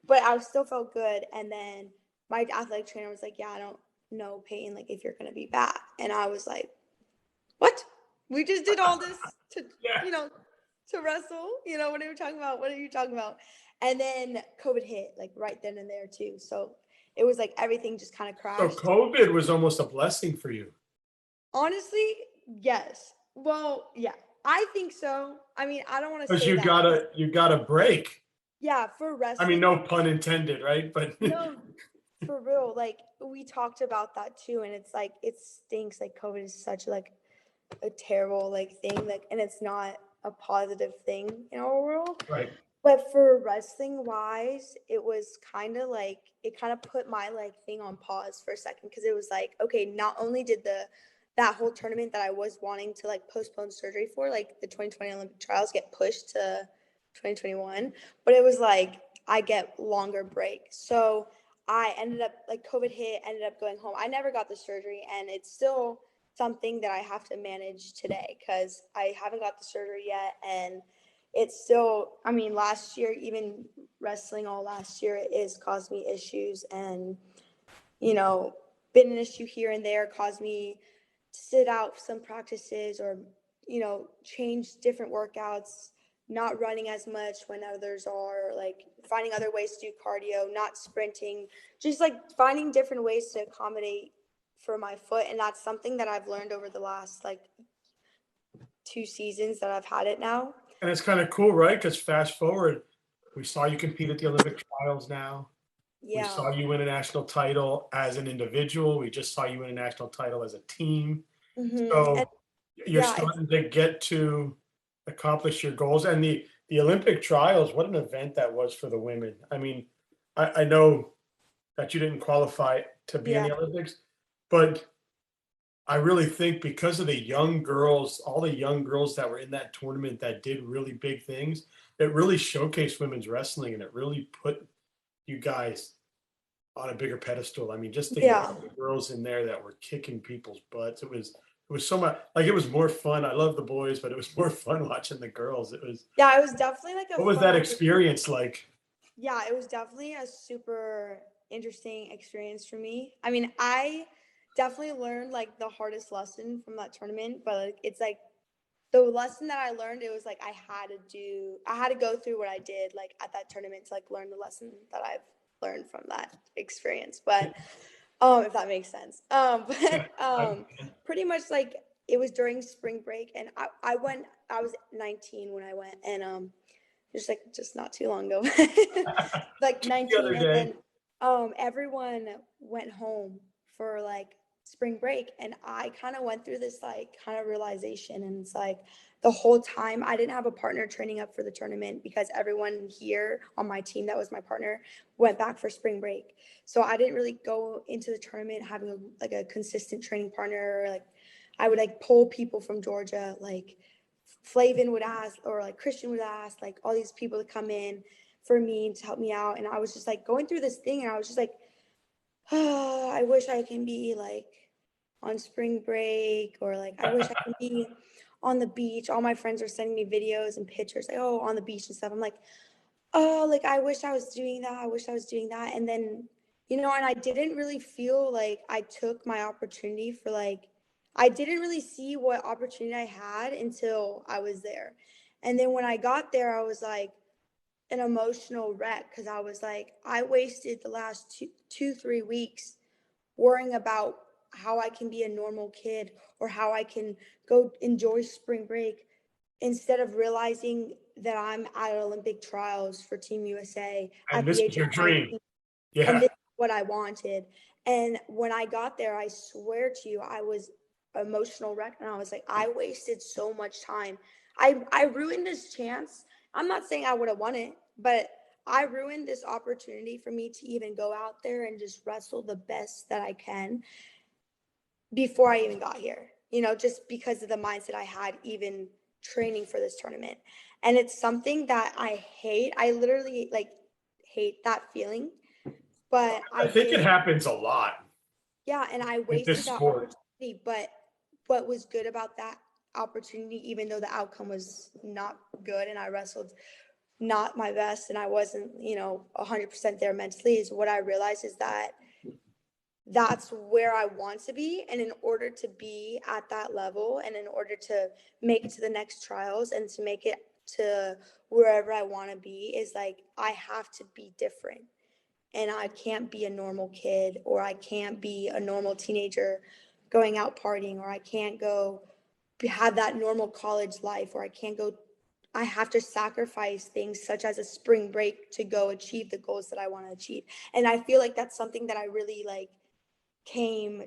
but I still felt good. And then my athletic trainer was like, yeah, I don't know, Peyton, like if you're going to be back. And I was like, what? We just did all this to, Yeah. you know, to wrestle, you know, what are you talking about? What are you talking about? And then COVID hit like right then and there too. So it was like everything just kind of So crashed. COVID was almost a blessing for you. Honestly, yes. Well, yeah, I think so. I mean, I don't want to Because say you that. got a break. Yeah, for I mean, wrestling. no pun intended, right? But No, for real. Like we talked about that too. And it's like, it stinks. Like COVID is such like a terrible like thing, like, and it's not a positive thing in our world. right. But for wrestling wise, it was kind of like it kind of put my like thing on pause for a second, because it was like, okay, not only did that whole tournament that I was wanting to like postpone surgery for, like the 2020 Olympic trials, get pushed to 2021, but it was like I get longer break. So I ended up like COVID hit, ended up going home. I never got the surgery, and it's still something that I have to manage today because I haven't got the surgery yet. And it's still, I mean, last year, even wrestling all last year, it has caused me issues, and, you know, been an issue here and there, caused me to sit out some practices, or, you know, change different workouts, not running as much when others are, like finding other ways to do cardio, not sprinting, just like finding different ways to accommodate for my foot. And that's something that I've learned over the last like 2 seasons that I've had it now. And it's kind of cool, right? Because fast forward, we saw you compete at the Olympic trials now. We Yeah. saw you win a national title as an individual. We just saw you win a national title as a team. Mm-hmm. So you're yeah, starting to get to accomplish your goals. And the Olympic trials, what an event that was for the women. I mean, I know that you didn't qualify to be in yeah, the Olympics, but I really think because of the young girls, all the young girls that were in that tournament that did really big things, it really showcased women's wrestling, and it really put you guys on a bigger pedestal. I mean, just the yeah, young girls in there that were kicking people's butts. It was so much like, it was more fun. I love the boys, but it was more fun watching the girls. It was. yeah. It was definitely like a What was fun that experience like? Yeah, it was definitely a super interesting experience for me. I mean, I definitely learned like the hardest lesson from that tournament, but like it's like the lesson that I learned, it was like I had to go through what I did like at that tournament to like learn the lesson that I've learned from that experience. But if that makes sense. Yeah, Pretty much like it was during spring break, and I was 19 when I went, and just not too long ago, like The 19, other and day. then everyone went home for like spring break, and I kind of went through this like kind of realization, and it's like the whole time I didn't have a partner training up for the tournament because everyone here on my team that was my partner went back for spring break. So I didn't really go into the tournament having like a consistent training partner. Or, like I would like pull people from Georgia, like Flavin would ask, or like Christian would ask, like all these people to come in for me to help me out. And I was just like going through this thing, and I was just like, oh, I wish I can be like on spring break, or like I wish I can be on the beach. All my friends are sending me videos and pictures, like, oh, on the beach and stuff. I'm like, oh, like I wish I was doing that. I wish I was doing that. And then, and I didn't really feel like I took my opportunity for like, I didn't really see what opportunity I had until I was there. And then when I got there, I was like an emotional wreck because I was like, I wasted the last 3 weeks worrying about how I can be a normal kid or how I can go enjoy spring break instead of realizing that I'm at Olympic trials for Team USA And at this the is age of your dream. 19, and Yeah. this is what I wanted. And when I got there, I swear to you, I was emotional wreck, and I was like, I wasted so much time. I ruined this chance. I'm not saying I would have won it, but I ruined this opportunity for me to even go out there and just wrestle the best that I can before I even got here, just because of the mindset I had even training for this tournament. And it's something that I hate. I literally like hate that feeling, but I I think it did. happens a lot Yeah. And I with wasted this that sport. opportunity. But what was good about that opportunity, even though the outcome was not good and I wrestled not my best and I wasn't, 100% there mentally, is what I realized is that that's where I want to be. And in order to be at that level and in order to make it to the next trials and to make it to wherever I want to be, is like I have to be different. And I can't be a normal kid, or I can't be a normal teenager going out partying, or I can't go have that normal college life, or I can't go. I have to sacrifice things such as a spring break to go achieve the goals that I want to achieve. And I feel like that's something that I really like came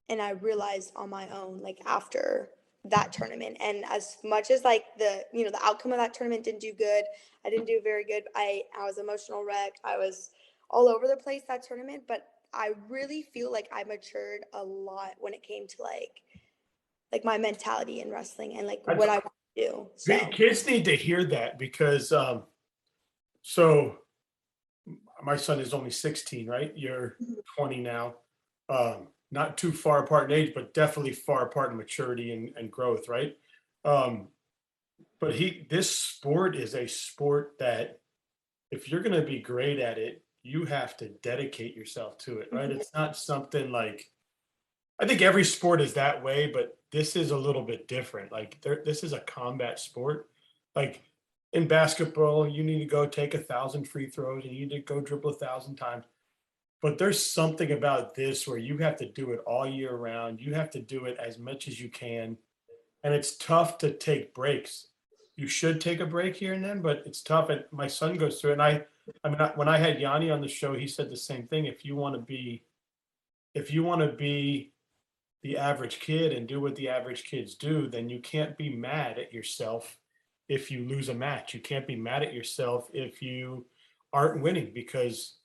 and I realized on my own, like after that tournament. And as much as like the outcome of that tournament didn't do good, I didn't do very good. I was emotional wreck. I was all over the place that tournament, but I really feel like I matured a lot when it came to like my mentality in wrestling and like what I want to do. So Kids need to hear that because so my son is only 16, right? You're 20 now. Not too far apart in age, but definitely far apart in maturity and growth, right? Um, but this sport is a sport that if you're going to be great at it, you have to dedicate yourself to it, right? mhm. It's not something like, I think every sport is that way, but this is a little bit different. Like this is a combat sport. Like in basketball, you need to go take 1,000 free throws and you need to go dribble 1,000 times. But there's something about this where you have to do it all year round. You have to do it as much as you can. And it's tough to take breaks. You should take a break here and then, but it's tough. And my son goes through it. And when I had Yanni on the show, he said the same thing. If you want to be the average kid and do what the average kids do, then you can't be mad at yourself if you lose a match. You can't be mad at yourself if you aren't winning because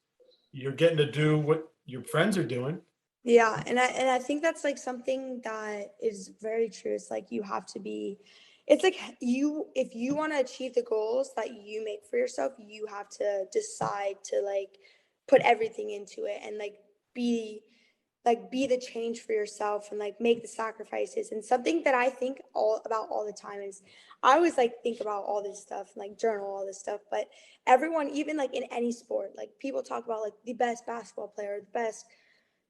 you're getting to do what your friends are doing. Yeah, and I think that's like something that is very true. It's like you have to be, it's like if you want to achieve the goals that you make for yourself, you have to decide to like put everything into it and be be the change for yourself and like make the sacrifices. And something that I think all the time is I always like think about all this stuff and like journal all this stuff, but everyone, even like in any sport, like people talk about like the best basketball player, the best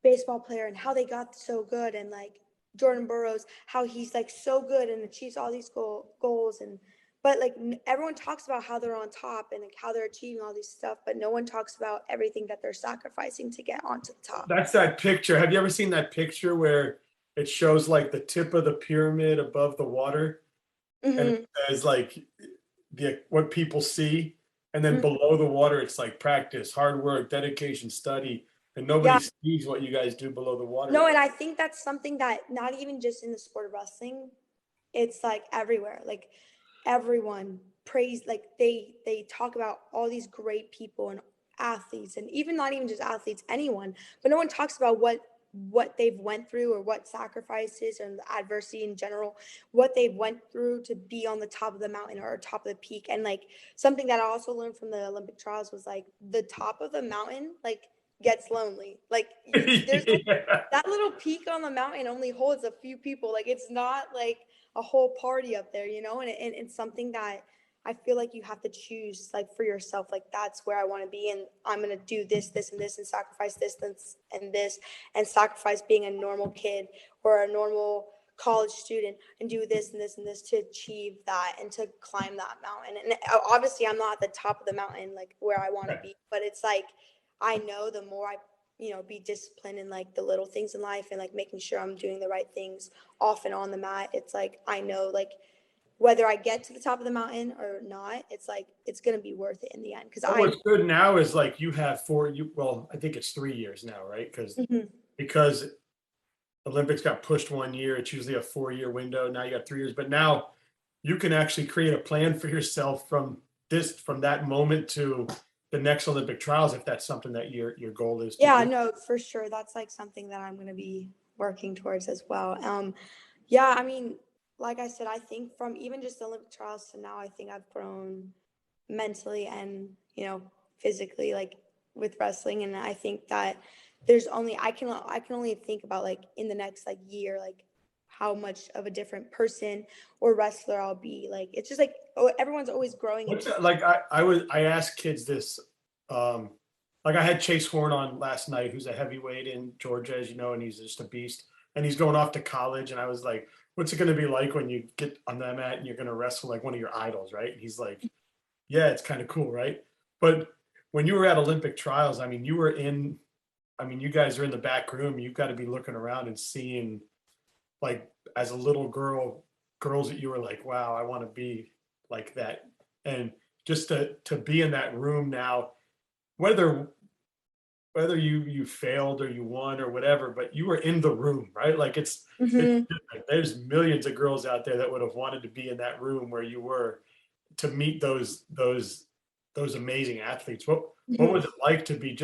baseball player and how they got so good, and like Jordan Burroughs, how he's like so good and achieves all these goals, and but like everyone talks about how they're on top and like how they're achieving all these stuff, but no one talks about everything that they're sacrificing to get onto the top. That's that picture. Have you ever seen that picture where it shows like the tip of the pyramid above the water? And Mm-hmm. it says like what people see, and then below the water, it's like practice, hard work, dedication, study, and nobody Yeah. sees what you guys do below the water. No, and I think that's something that not even just in the sport of wrestling, it's like everywhere. Like everyone praise, like they talk about all these great people and athletes, and even not even just athletes, anyone, but no one talks about what they've went through, or what sacrifices and adversity in general, what they've went through to be on the top of the mountain or top of the peak. And like something that I also learned from the Olympic trials was like the top of the mountain like gets lonely. Like there's Yeah. that little peak on the mountain only holds a few people. Like it's not like a whole party up there, you know? And it's something that I feel like you have to choose like for yourself. Like that's where I want to be, and I'm gonna do this, this, and this, and sacrifice this, and this, and sacrifice being a normal kid or a normal college student, and do this and this and this to achieve that and to climb that mountain. And obviously, I'm not at the top of the mountain like where I want to be, but it's like I know the more I be disciplined in like the little things in life, and like making sure I'm doing the right things off and on the mat. It's like I know like whether I get to the top of the mountain or not, it's like it's gonna be worth it in the end. What's good now is like you have I think it's 3 years now, right? Because Olympics got pushed 1 year, it's usually a 4-year window. Now you got 3 years, but now you can actually create a plan for yourself from that moment to the next Olympic trials, if that's something that your goal is to Yeah, do. no, for sure. That's like something that I'm gonna be working towards as well. Yeah, I mean, like I said, I think from even just the Olympic trials to now, I think I've grown mentally and physically, like with wrestling. And I think that there's only I can only think about like in the next like year, like how much of a different person or wrestler I'll be. Like it's just like everyone's always growing. What's that, like I asked kids this, like I had Chase Horn on last night, who's a heavyweight in Georgia, as you know, and he's just a beast, and he's going off to college. And I was like, what's it going to be like when you get on that mat and you're going to wrestle like one of your idols, right? And he's like, yeah, it's kind of cool, right? But when you were at Olympic trials, I mean, you guys are in the back room. You've got to be looking around and seeing, like, as a little girl, girls that you were like, wow, I want to be like that. And just to be in that room now, whether you failed or you won or whatever, but you were in the room, right? Like it's Mhm. there's millions of girls out there that would have wanted to be in that room where you were, to meet those amazing athletes. What was it like to be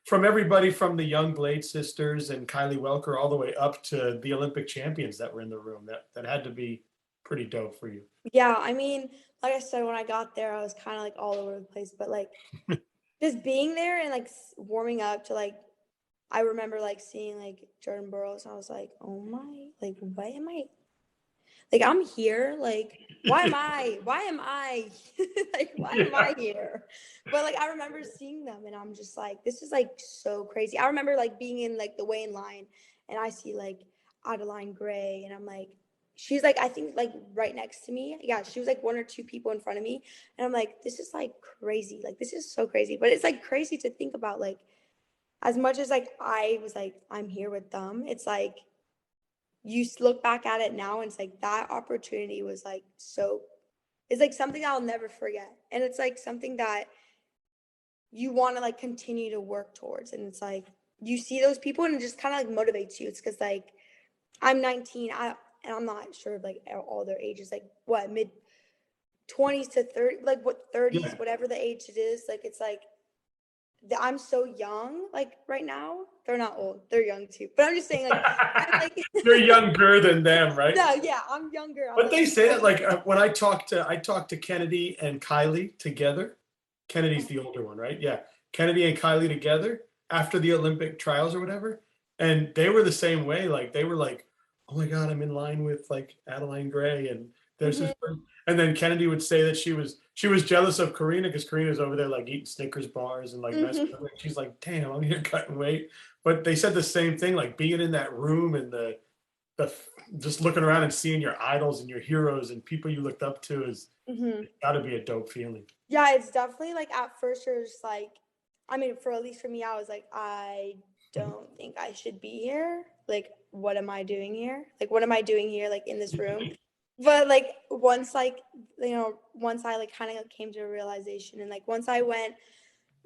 from everybody from the young Blade sisters and Kylie Welker all the way up to the Olympic champions that were in the room? That had to be pretty dope for you. Yeah, I mean, like I said, when I got there, I was kind of like all over the place, but like just being there and like warming up to like, I remember like seeing like Jordan Burroughs, and I was like, oh my, like, why am I, like, I'm here, like, why am I, like, why am Yeah. I here? But like, I remember seeing them, and I'm just like, this is like so crazy. I remember like being in like the weigh-in line, and I see like Adeline Gray, and I'm like, she's like, I think like right next to me. Yeah, she was like one or two people in front of me. And I'm like, this is like crazy. Like, this is so crazy. But it's like crazy to think about, like, as much as like I was like, I'm here with them, it's like you look back at it now, and it's like that opportunity was like so, it's like something I'll never forget. And it's like something that you want to like continue to work towards. And it's like you see those people, and it just kind of like motivates you. It's because like I'm 19, and I'm not sure of like all their ages, like what, mid 20s to 30, like what, 30s, Yeah. whatever the age it is. Like it's like I'm so young, like right now. They're not old, they're young too. But I'm just saying, like, I'm like, You're younger than them, right? no, yeah, I'm younger. I'm But like, they say that, like, when I talked to Kennedy and Kylie together. Kennedy's the older one, right? Yeah. Kennedy and Kylie together after the Olympic trials or whatever. And they were the same way. Like they were like, oh my God, I'm in line with like Adeline Gray. And there's mhm, this and then Kennedy would say that she was jealous of Karina because Karina's over there like eating Snickers bars and like messing mhm. with her. She's like, damn, I'm here cutting weight. But they said the same thing, like being in that room and the just looking around and seeing your idols and your heroes and people you looked up to is Mhm. gotta be a dope feeling. Yeah, it's definitely like at first you're just like, I mean, for at least for me, I was like, I don't think I should be here. Like, what am I doing here? Like, what am I doing here? Like in this room? But like once like once I like kind of came to a realization, and like once I went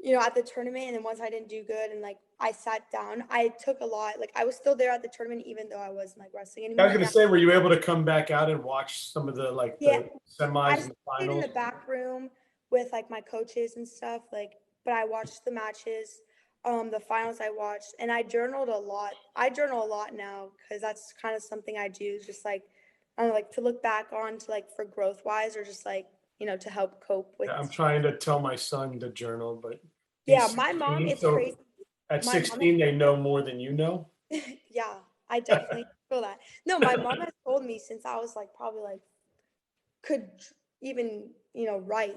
at the tournament, and then once I didn't do good, and like I sat down, I took a lot, like I was still there at the tournament even though I wasn't like wrestling I was anymore. going to say, were you able to come back out and watch some of the like Yeah, the semis I and the stayed in finals? the back room with like my coaches and stuff, like, but I watched the matches, the finals I watched, and I journaled a lot. I journal a lot now because that's kind of something I do, just like, I don't know, like to look back on to like for growth wise, or just like, to help cope with. Yeah, I'm trying to tell my son to journal, but Yeah, he's my mom, 16, it's so crazy. at My mom, 16 they know more than you know. yeah, I definitely feel that. No, my mom has told me since I was like probably like could even write,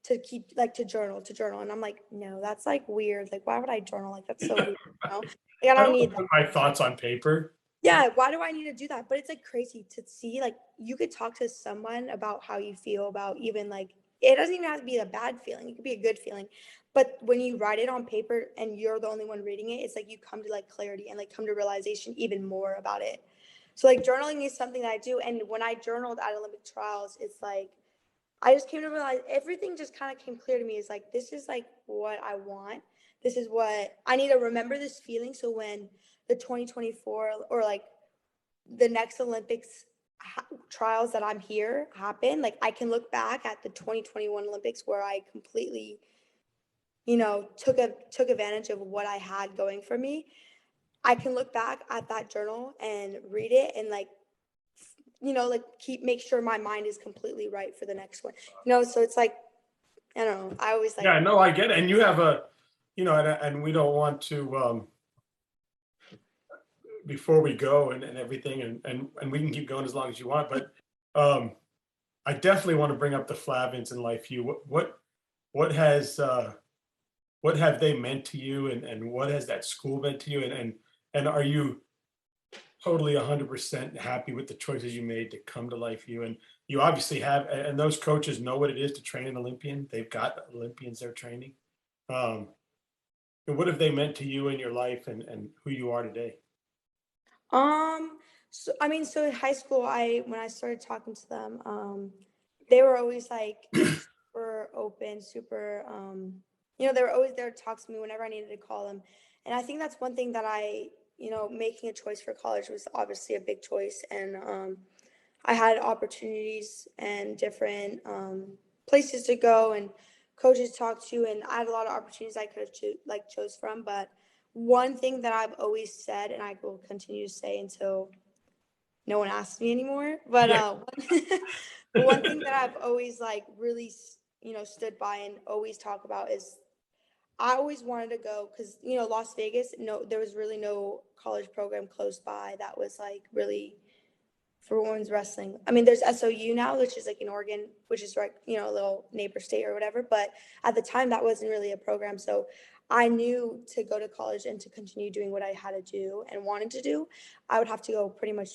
to keep like to journal, and I'm like, no, that's like weird, like why would I journal, like that's so weird, like I I don't don't need that. put my thoughts on paper. Yeah, why do I need to do that? But it's like crazy to see, like you could talk to someone about how you feel about, even like, it doesn't even have to be a bad feeling, it could be a good feeling, but when you write it on paper and you're the only one reading it, it's like you come to like clarity and like come to realization even more about it. So like journaling is something that I do, and when I journaled at Olympic trials, it's like I just came to realize everything just kind of came clear to me. Is like, this is like what I want. This is what I need to remember, this feeling. So when the 2024 or like the next Olympics trials that I'm here happen, like I can look back at the 2021 Olympics where I completely, took advantage of what I had going for me. I can look back at that journal and read it and like like make sure my mind is completely right for the next one. So it's like, I don't know. I always like, Yeah, no, I get it. And you have and we don't want to, before we go and everything, and we can keep going as long as you want, but um, I definitely want to bring up the Flavins and Life U. What has, what have they meant to you, and what has that school meant to you? And are you totally 100% happy with the choices you made to come to Life U? And you obviously have, and those coaches know what it is to train an Olympian. They've got Olympians they're training. Um, and what have they meant to you in your life, and who you are today? so I mean, so in high school, when I started talking to them, they were always like super open, super, they were always there to talk to me whenever I needed to call them. And I think that's one thing that making a choice for college was obviously a big choice. And I had opportunities and different places to go and coaches to talk to, and I had a lot of opportunities I could have chose from. But one thing that I've always said, and I will continue to say until no one asks me anymore, but Yeah. one thing that I've always like really stood by and always talk about is I always wanted to go, because Las Vegas, no, there was really no college program close by that was like really for women's wrestling. I mean, there's SOU now, which is like in Oregon, which is right, a little neighbor state or whatever. But at the time, that wasn't really a program. So I knew to go to college and to continue doing what I had to do and wanted to do, I would have to go pretty much,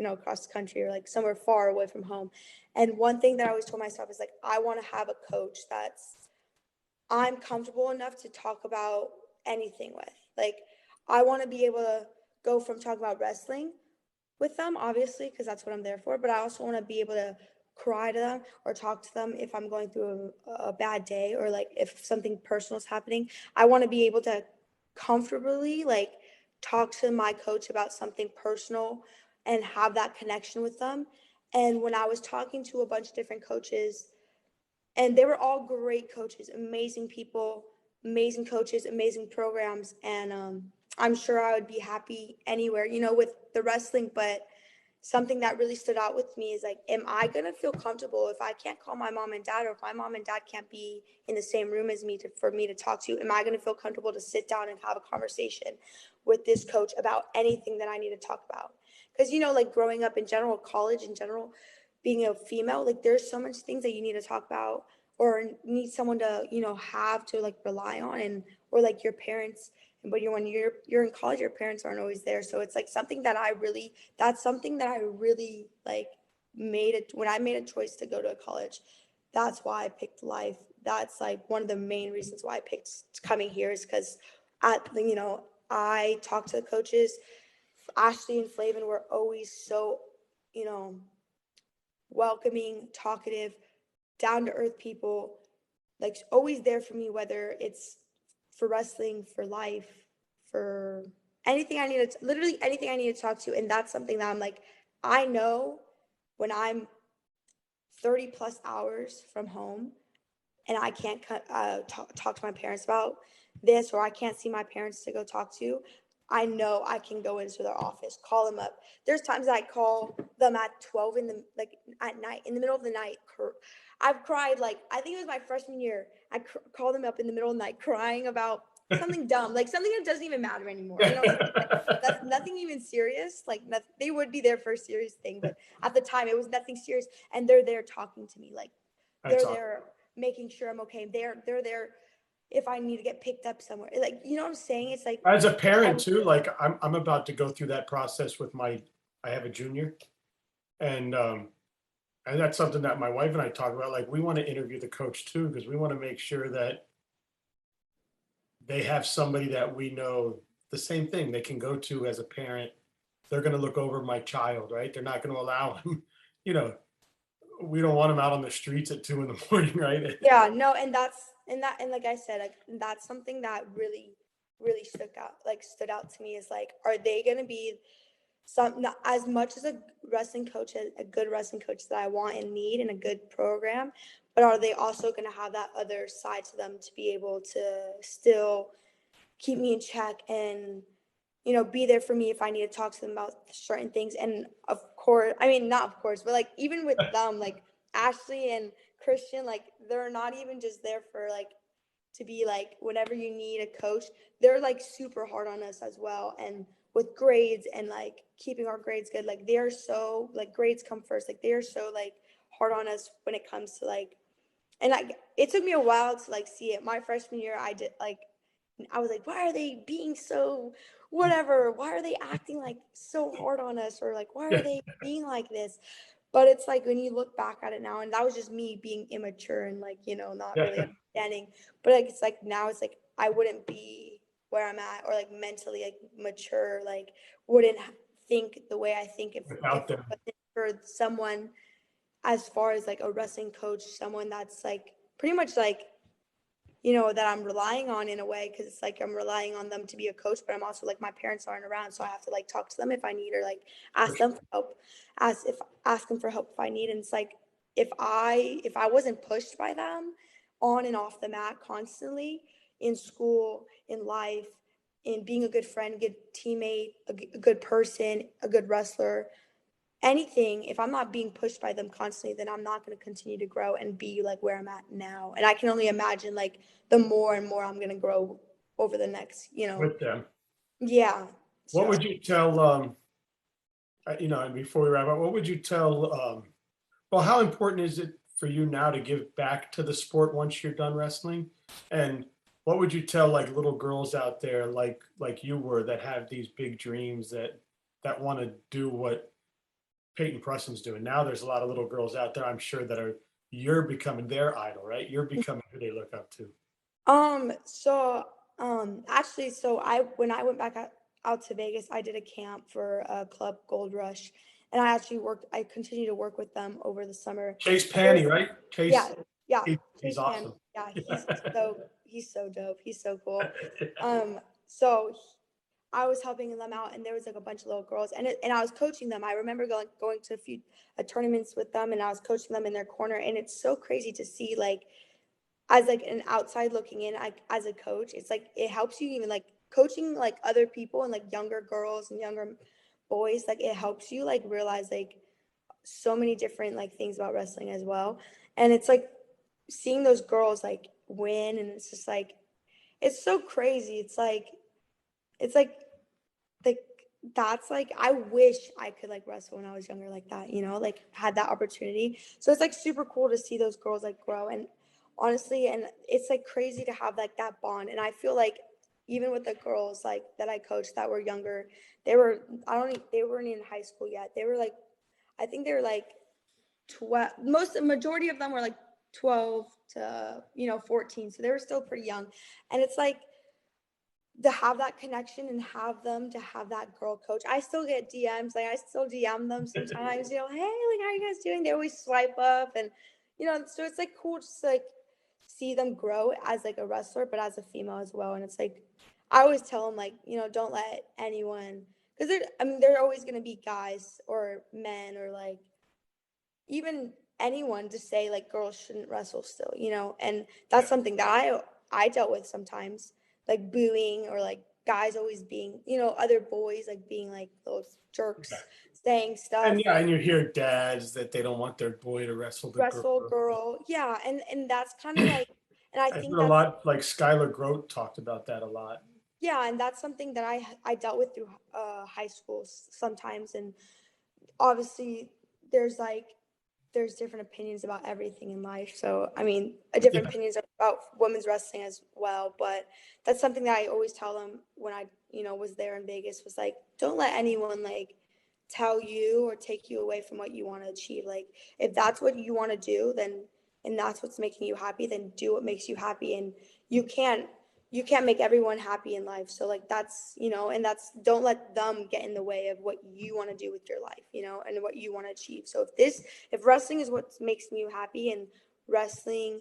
across the country or like somewhere far away from home. And one thing that I always told myself is like, I want to have a coach that's I'm comfortable enough to talk about anything with. Like, I want to be able to go from talking about wrestling with them, obviously, because that's what I'm there for. But I also want to be able to cry to them or talk to them if I'm going through a bad day, or like if something personal is happening. I want to be able to comfortably like talk to my coach about something personal and have that connection with them. And when I was talking to a bunch of different coaches, and they were all great coaches, amazing people, amazing coaches, amazing programs, and I'm sure I would be happy anywhere, with the wrestling. But something that really stood out with me is like, am I gonna feel comfortable if I can't call my mom and dad, or if my mom and dad can't be in the same room as me for me to talk to? Am I gonna feel comfortable to sit down and have a conversation with this coach about anything that I need to talk about? Because like growing up in general, college in general, being a female, like there's so much things that you need to talk about or need someone to have to like rely on, and or like your parents. But when you're in college, your parents aren't always there, so it's like something that that's something that I really like made it when I made a choice to go to a college. That's why I picked Life. That's like one of the main reasons why I picked coming here, is because I talked to the coaches. Ashley and Flavin were always so, you know, welcoming, talkative, down to earth people, like always there for me, whether it's for wrestling, for life, for anything I need to, literally anything I need to talk to. And that's something that I'm like, I know when I'm 30 plus hours from home and I can't talk to my parents about this, or I can't see my parents to go talk to, I know I can go into their office, call them up. There's times I call them at 12 at night, in the middle of the night. I've cried, like, I think it was my freshman year. I called them up in the middle of the night crying about something dumb, like something that doesn't even matter anymore. You know, that's nothing even serious. Like, they would be there for a serious thing, but at the time it was nothing serious. And they're there talking to me, like they're there making sure I'm okay. They're there if I need to get picked up somewhere. Like, you know what I'm saying? It's like, as a parent too, like I'm about to go through that process with I have a junior, and that's something that my wife and I talk about. Like, we want to interview the coach too, because we want to make sure that they have somebody that we know the same thing they can go to as a parent. They're going to look over my child, right? They're not going to allow him, you know, we don't want him out on the streets at 2 a.m, right? yeah, no. And like I said, like, that's something that really, really stood out to me, is like, are they going to be not as much as a good wrestling coach that I want and need in a good program, but are they also going to have that other side to them to be able to still keep me in check and, you know, be there for me if I need to talk to them about certain things. And of course, I mean, not of course, but like, even with them, like Ashley and Christian, like, they're not even just there for like to be like, whenever you need a coach, they're like super hard on us as well. And with grades and like keeping our grades good, like they're so, like, grades come first. Like, they're so like hard on us when it comes to like, and like, it took me a while to like see it. My freshman year, I was like, why are they being so whatever? Why are they acting like so hard on us? Or like, why are they being like this? But it's like, when you look back at it now, and that was just me being immature and like, you know, not really understanding. But like, it's like, now it's like, I wouldn't be where I'm at, or like mentally like mature, like wouldn't think the way I think if it wasn't for someone, as far as like a wrestling coach, someone that's like pretty much like, you know, that I'm relying on in a way, because it's like I'm relying on them to be a coach, but I'm also like, my parents aren't around, so I have to like talk to them if I need, or like ask them for help, ask them for help if I need. And it's like, if I wasn't pushed by them on and off the mat constantly, in school, in life, in being a good friend, a good teammate, a good person, a good wrestler, anything, if I'm not being pushed by them constantly, then I'm not going to continue to grow and be like where I'm at now. And I can only imagine like the more and more I'm going to grow over the next, you know, with them. Yeah. What would you tell, you know, and before we wrap up, what would you tell, well, how important is it for you now to give back to the sport once you're done wrestling? And what would you tell like little girls out there, like you were, that have these big dreams, that want to do what Peyton Prussin's doing? Now there's a lot of little girls out there, I'm sure, you're becoming their idol, right? You're becoming who they look up to. Actually, when I went back out to Vegas, I did a camp for Club Gold Rush, and I continued to work with them over the summer. Chase Panny, right? Chase. Yeah. He's Chase awesome. Pan. Yeah, he's so dope. He's so cool. So I was helping them out, and there was like a bunch of little girls, and I was coaching them. I remember going to a few tournaments with them, and I was coaching them in their corner. And it's so crazy to see, like, as like an outside looking in, like as a coach, it's like it helps you, even like coaching like other people and like younger girls and younger boys. Like, it helps you like realize like so many different like things about wrestling as well. And it's like seeing those girls like win, and it's just like, it's so crazy. It's like that's like, I wish I could like wrestle when I was younger like that, you know, like had that opportunity. So it's like super cool to see those girls like grow. And honestly, and it's like crazy to have like that bond. And I feel like even with the girls like that I coached that were younger, they weren't in high school yet. They were like, I think they were like 12, majority of them were like 12 to, you know, 14. So they were still pretty young. And it's like, to have that connection and have them to have that girl coach. I still get DMs, like I still DM them sometimes, hey, like how are you guys doing? They always swipe up, and so it's like cool just like see them grow as like a wrestler, but as a female as well. And it's like I always tell them like, don't let anyone, because there are always gonna be guys or men or like even anyone to say like girls shouldn't wrestle still, and that's something that I dealt with sometimes, like booing or like guys always being, other boys like being like those jerks saying stuff. And yeah, and you hear dads that they don't want their boy to wrestle the Wrestle girl. girl, yeah, and that's kind of like, and I I think heard a that's lot, like Skylar Grote talked about that a lot. yeah, and that's something that I dealt with through high school sometimes, and obviously there's like there's different opinions about everything in life. So, I mean, different Yeah. opinions about women's wrestling as well. But that's something that I always tell them when I, was there in Vegas, was like, don't let anyone like tell you or take you away from what you want to achieve. Like, if that's what you want to do, then, and that's what's making you happy, then do what makes you happy. And you can't, you can't make everyone happy in life. So like that's, and that's, don't let them get in the way of what you want to do with your life, and what you want to achieve. So if wrestling is what makes you happy, and wrestling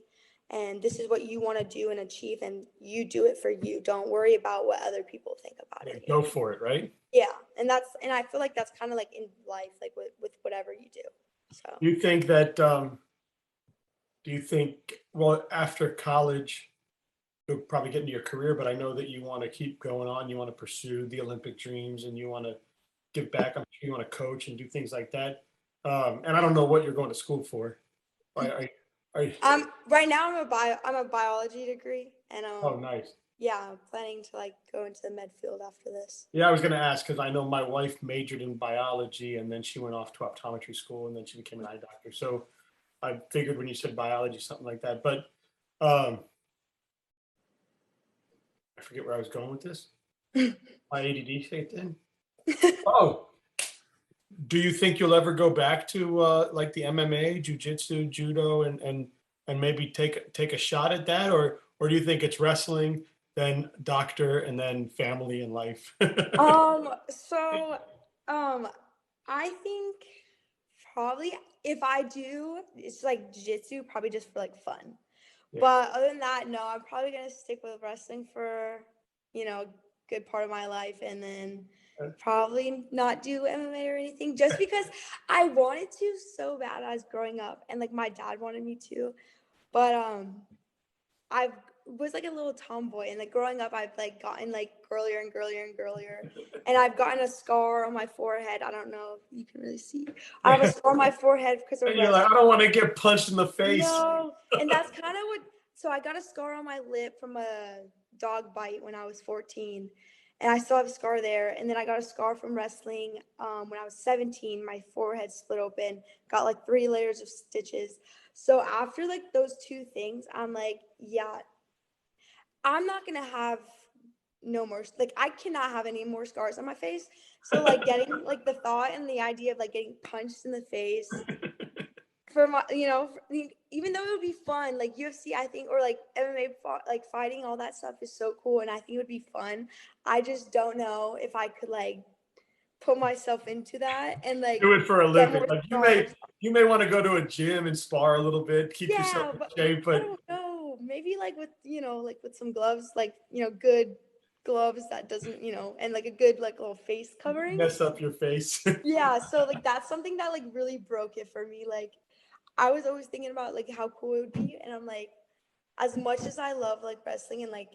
and this is what you want to do and achieve, and you do it for you. Don't worry about what other people think about it. Go for it, right? Yeah. And I feel like that's kind of like in life, like with whatever you do. So You think that, do you think, well, after college, you'll probably get into your career, but I know that you want to keep going on. You want to pursue the Olympic dreams and you want to give back. I'm sure you want to coach and do things like that. And I don't know what you're going to school for. right now I'm a biology degree, and Oh, nice. yeah, I'm planning to like go into the med field after this. Yeah, I was going to ask because I know my wife majored in biology and then she went off to optometry school and then she became an eye doctor. So I figured when you said biology, something like that. But I forget where I was going with this. My ADD kicked in. Oh, do you think you'll ever go back to like the MMA, jiu-jitsu, judo, and maybe take a shot at that, or do you think it's wrestling, then doctor, and then family and life? So, I think probably if I do, it's like jiu-jitsu, probably just for like fun. Yeah. But other than that, no, I'm probably gonna stick with wrestling for, a good part of my life, and then probably not do MMA or anything, just because I wanted to so bad as growing up, and like my dad wanted me to, but I was like a little tomboy, and like growing up, I've like gotten like girlier and girlier and girlier, and I've gotten a scar on my forehead. I don't know if you can really see. I have a scar on my forehead because of And you're like, I don't want to get punched in the face. no, and that's kind of what. So I got a scar on my lip from a dog bite when I was 14, and I still have a scar there. And then I got a scar from wrestling when I was 17. My forehead split open, got like 3 layers of stitches. So after like those 2 things, I'm like, yeah, I'm not gonna have no more. Like I cannot have any more scars on my face. So like getting like the thought and the idea of like getting punched in the face for my, even though it would be fun, like UFC, I think, or like MMA, like fighting, all that stuff is so cool, and I think it would be fun. I just don't know if I could like put myself into that and like Do it for a get living. more Like scars. you may want to go to a gym and spar a little bit, keep yourself Yeah, in but shape, I but don't know. Maybe like with like with some gloves, like good gloves that doesn't and like a good like little face covering. mess up your face. Yeah, so like that's something that like really broke it for me. Like I was always thinking about like how cool it would be, and I'm like, as much as I love like wrestling, and like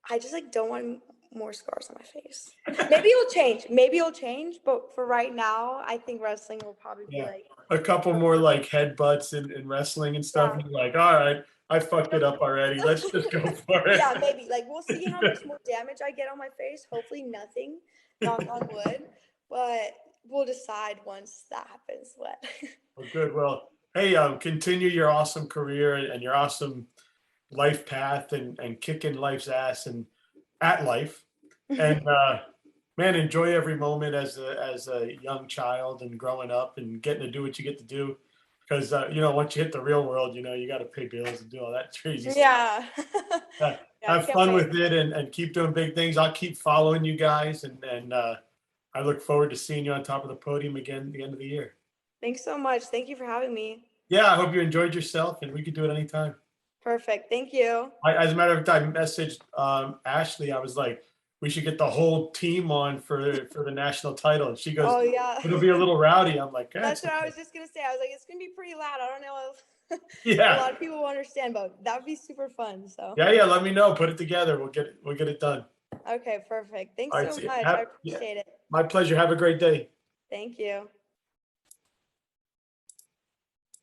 I just like don't want more scars on my face. Maybe it'll change. Maybe it'll change, but for right now, I think wrestling will probably be Yeah. like A couple more like headbutts in wrestling and stuff. Yeah. And you're like, all right, I fucked it up already. Let's just go for it. Yeah, maybe. Like we'll see how much more damage I get on my face. Hopefully nothing. Knock on wood. But we'll decide once that happens what. Well, good. Well, hey, continue your awesome career and your awesome life path and kicking life's ass and at life. And man, enjoy every moment as a young child and growing up and getting to do what you get to do. because once you hit the real world, you got to pay bills and do all that crazy stuff. Yeah. Uh, Yeah, Have can't fun wait. with it and keep doing big things. I'll keep following you guys, and I look forward to seeing you on top of the podium again at the end of the year. Thanks so much. Thank you for having me. Yeah, I hope you enjoyed yourself, and we could do it anytime. Perfect. Thank you. As a matter of fact, I messaged Ashley. I was like, we should get the whole team on for the national title. And she goes, Oh, yeah. it'll be a little rowdy. I'm like, That's what I was just going to say. I was like, it's going to be pretty loud. I don't know if a yeah. lot of people will understand, but that would be super fun. So, Yeah. Let me know. Put it together. We'll get it done. okay, perfect. Thanks All right, so see you. much. I appreciate it. My pleasure. Have a great day. Thank you.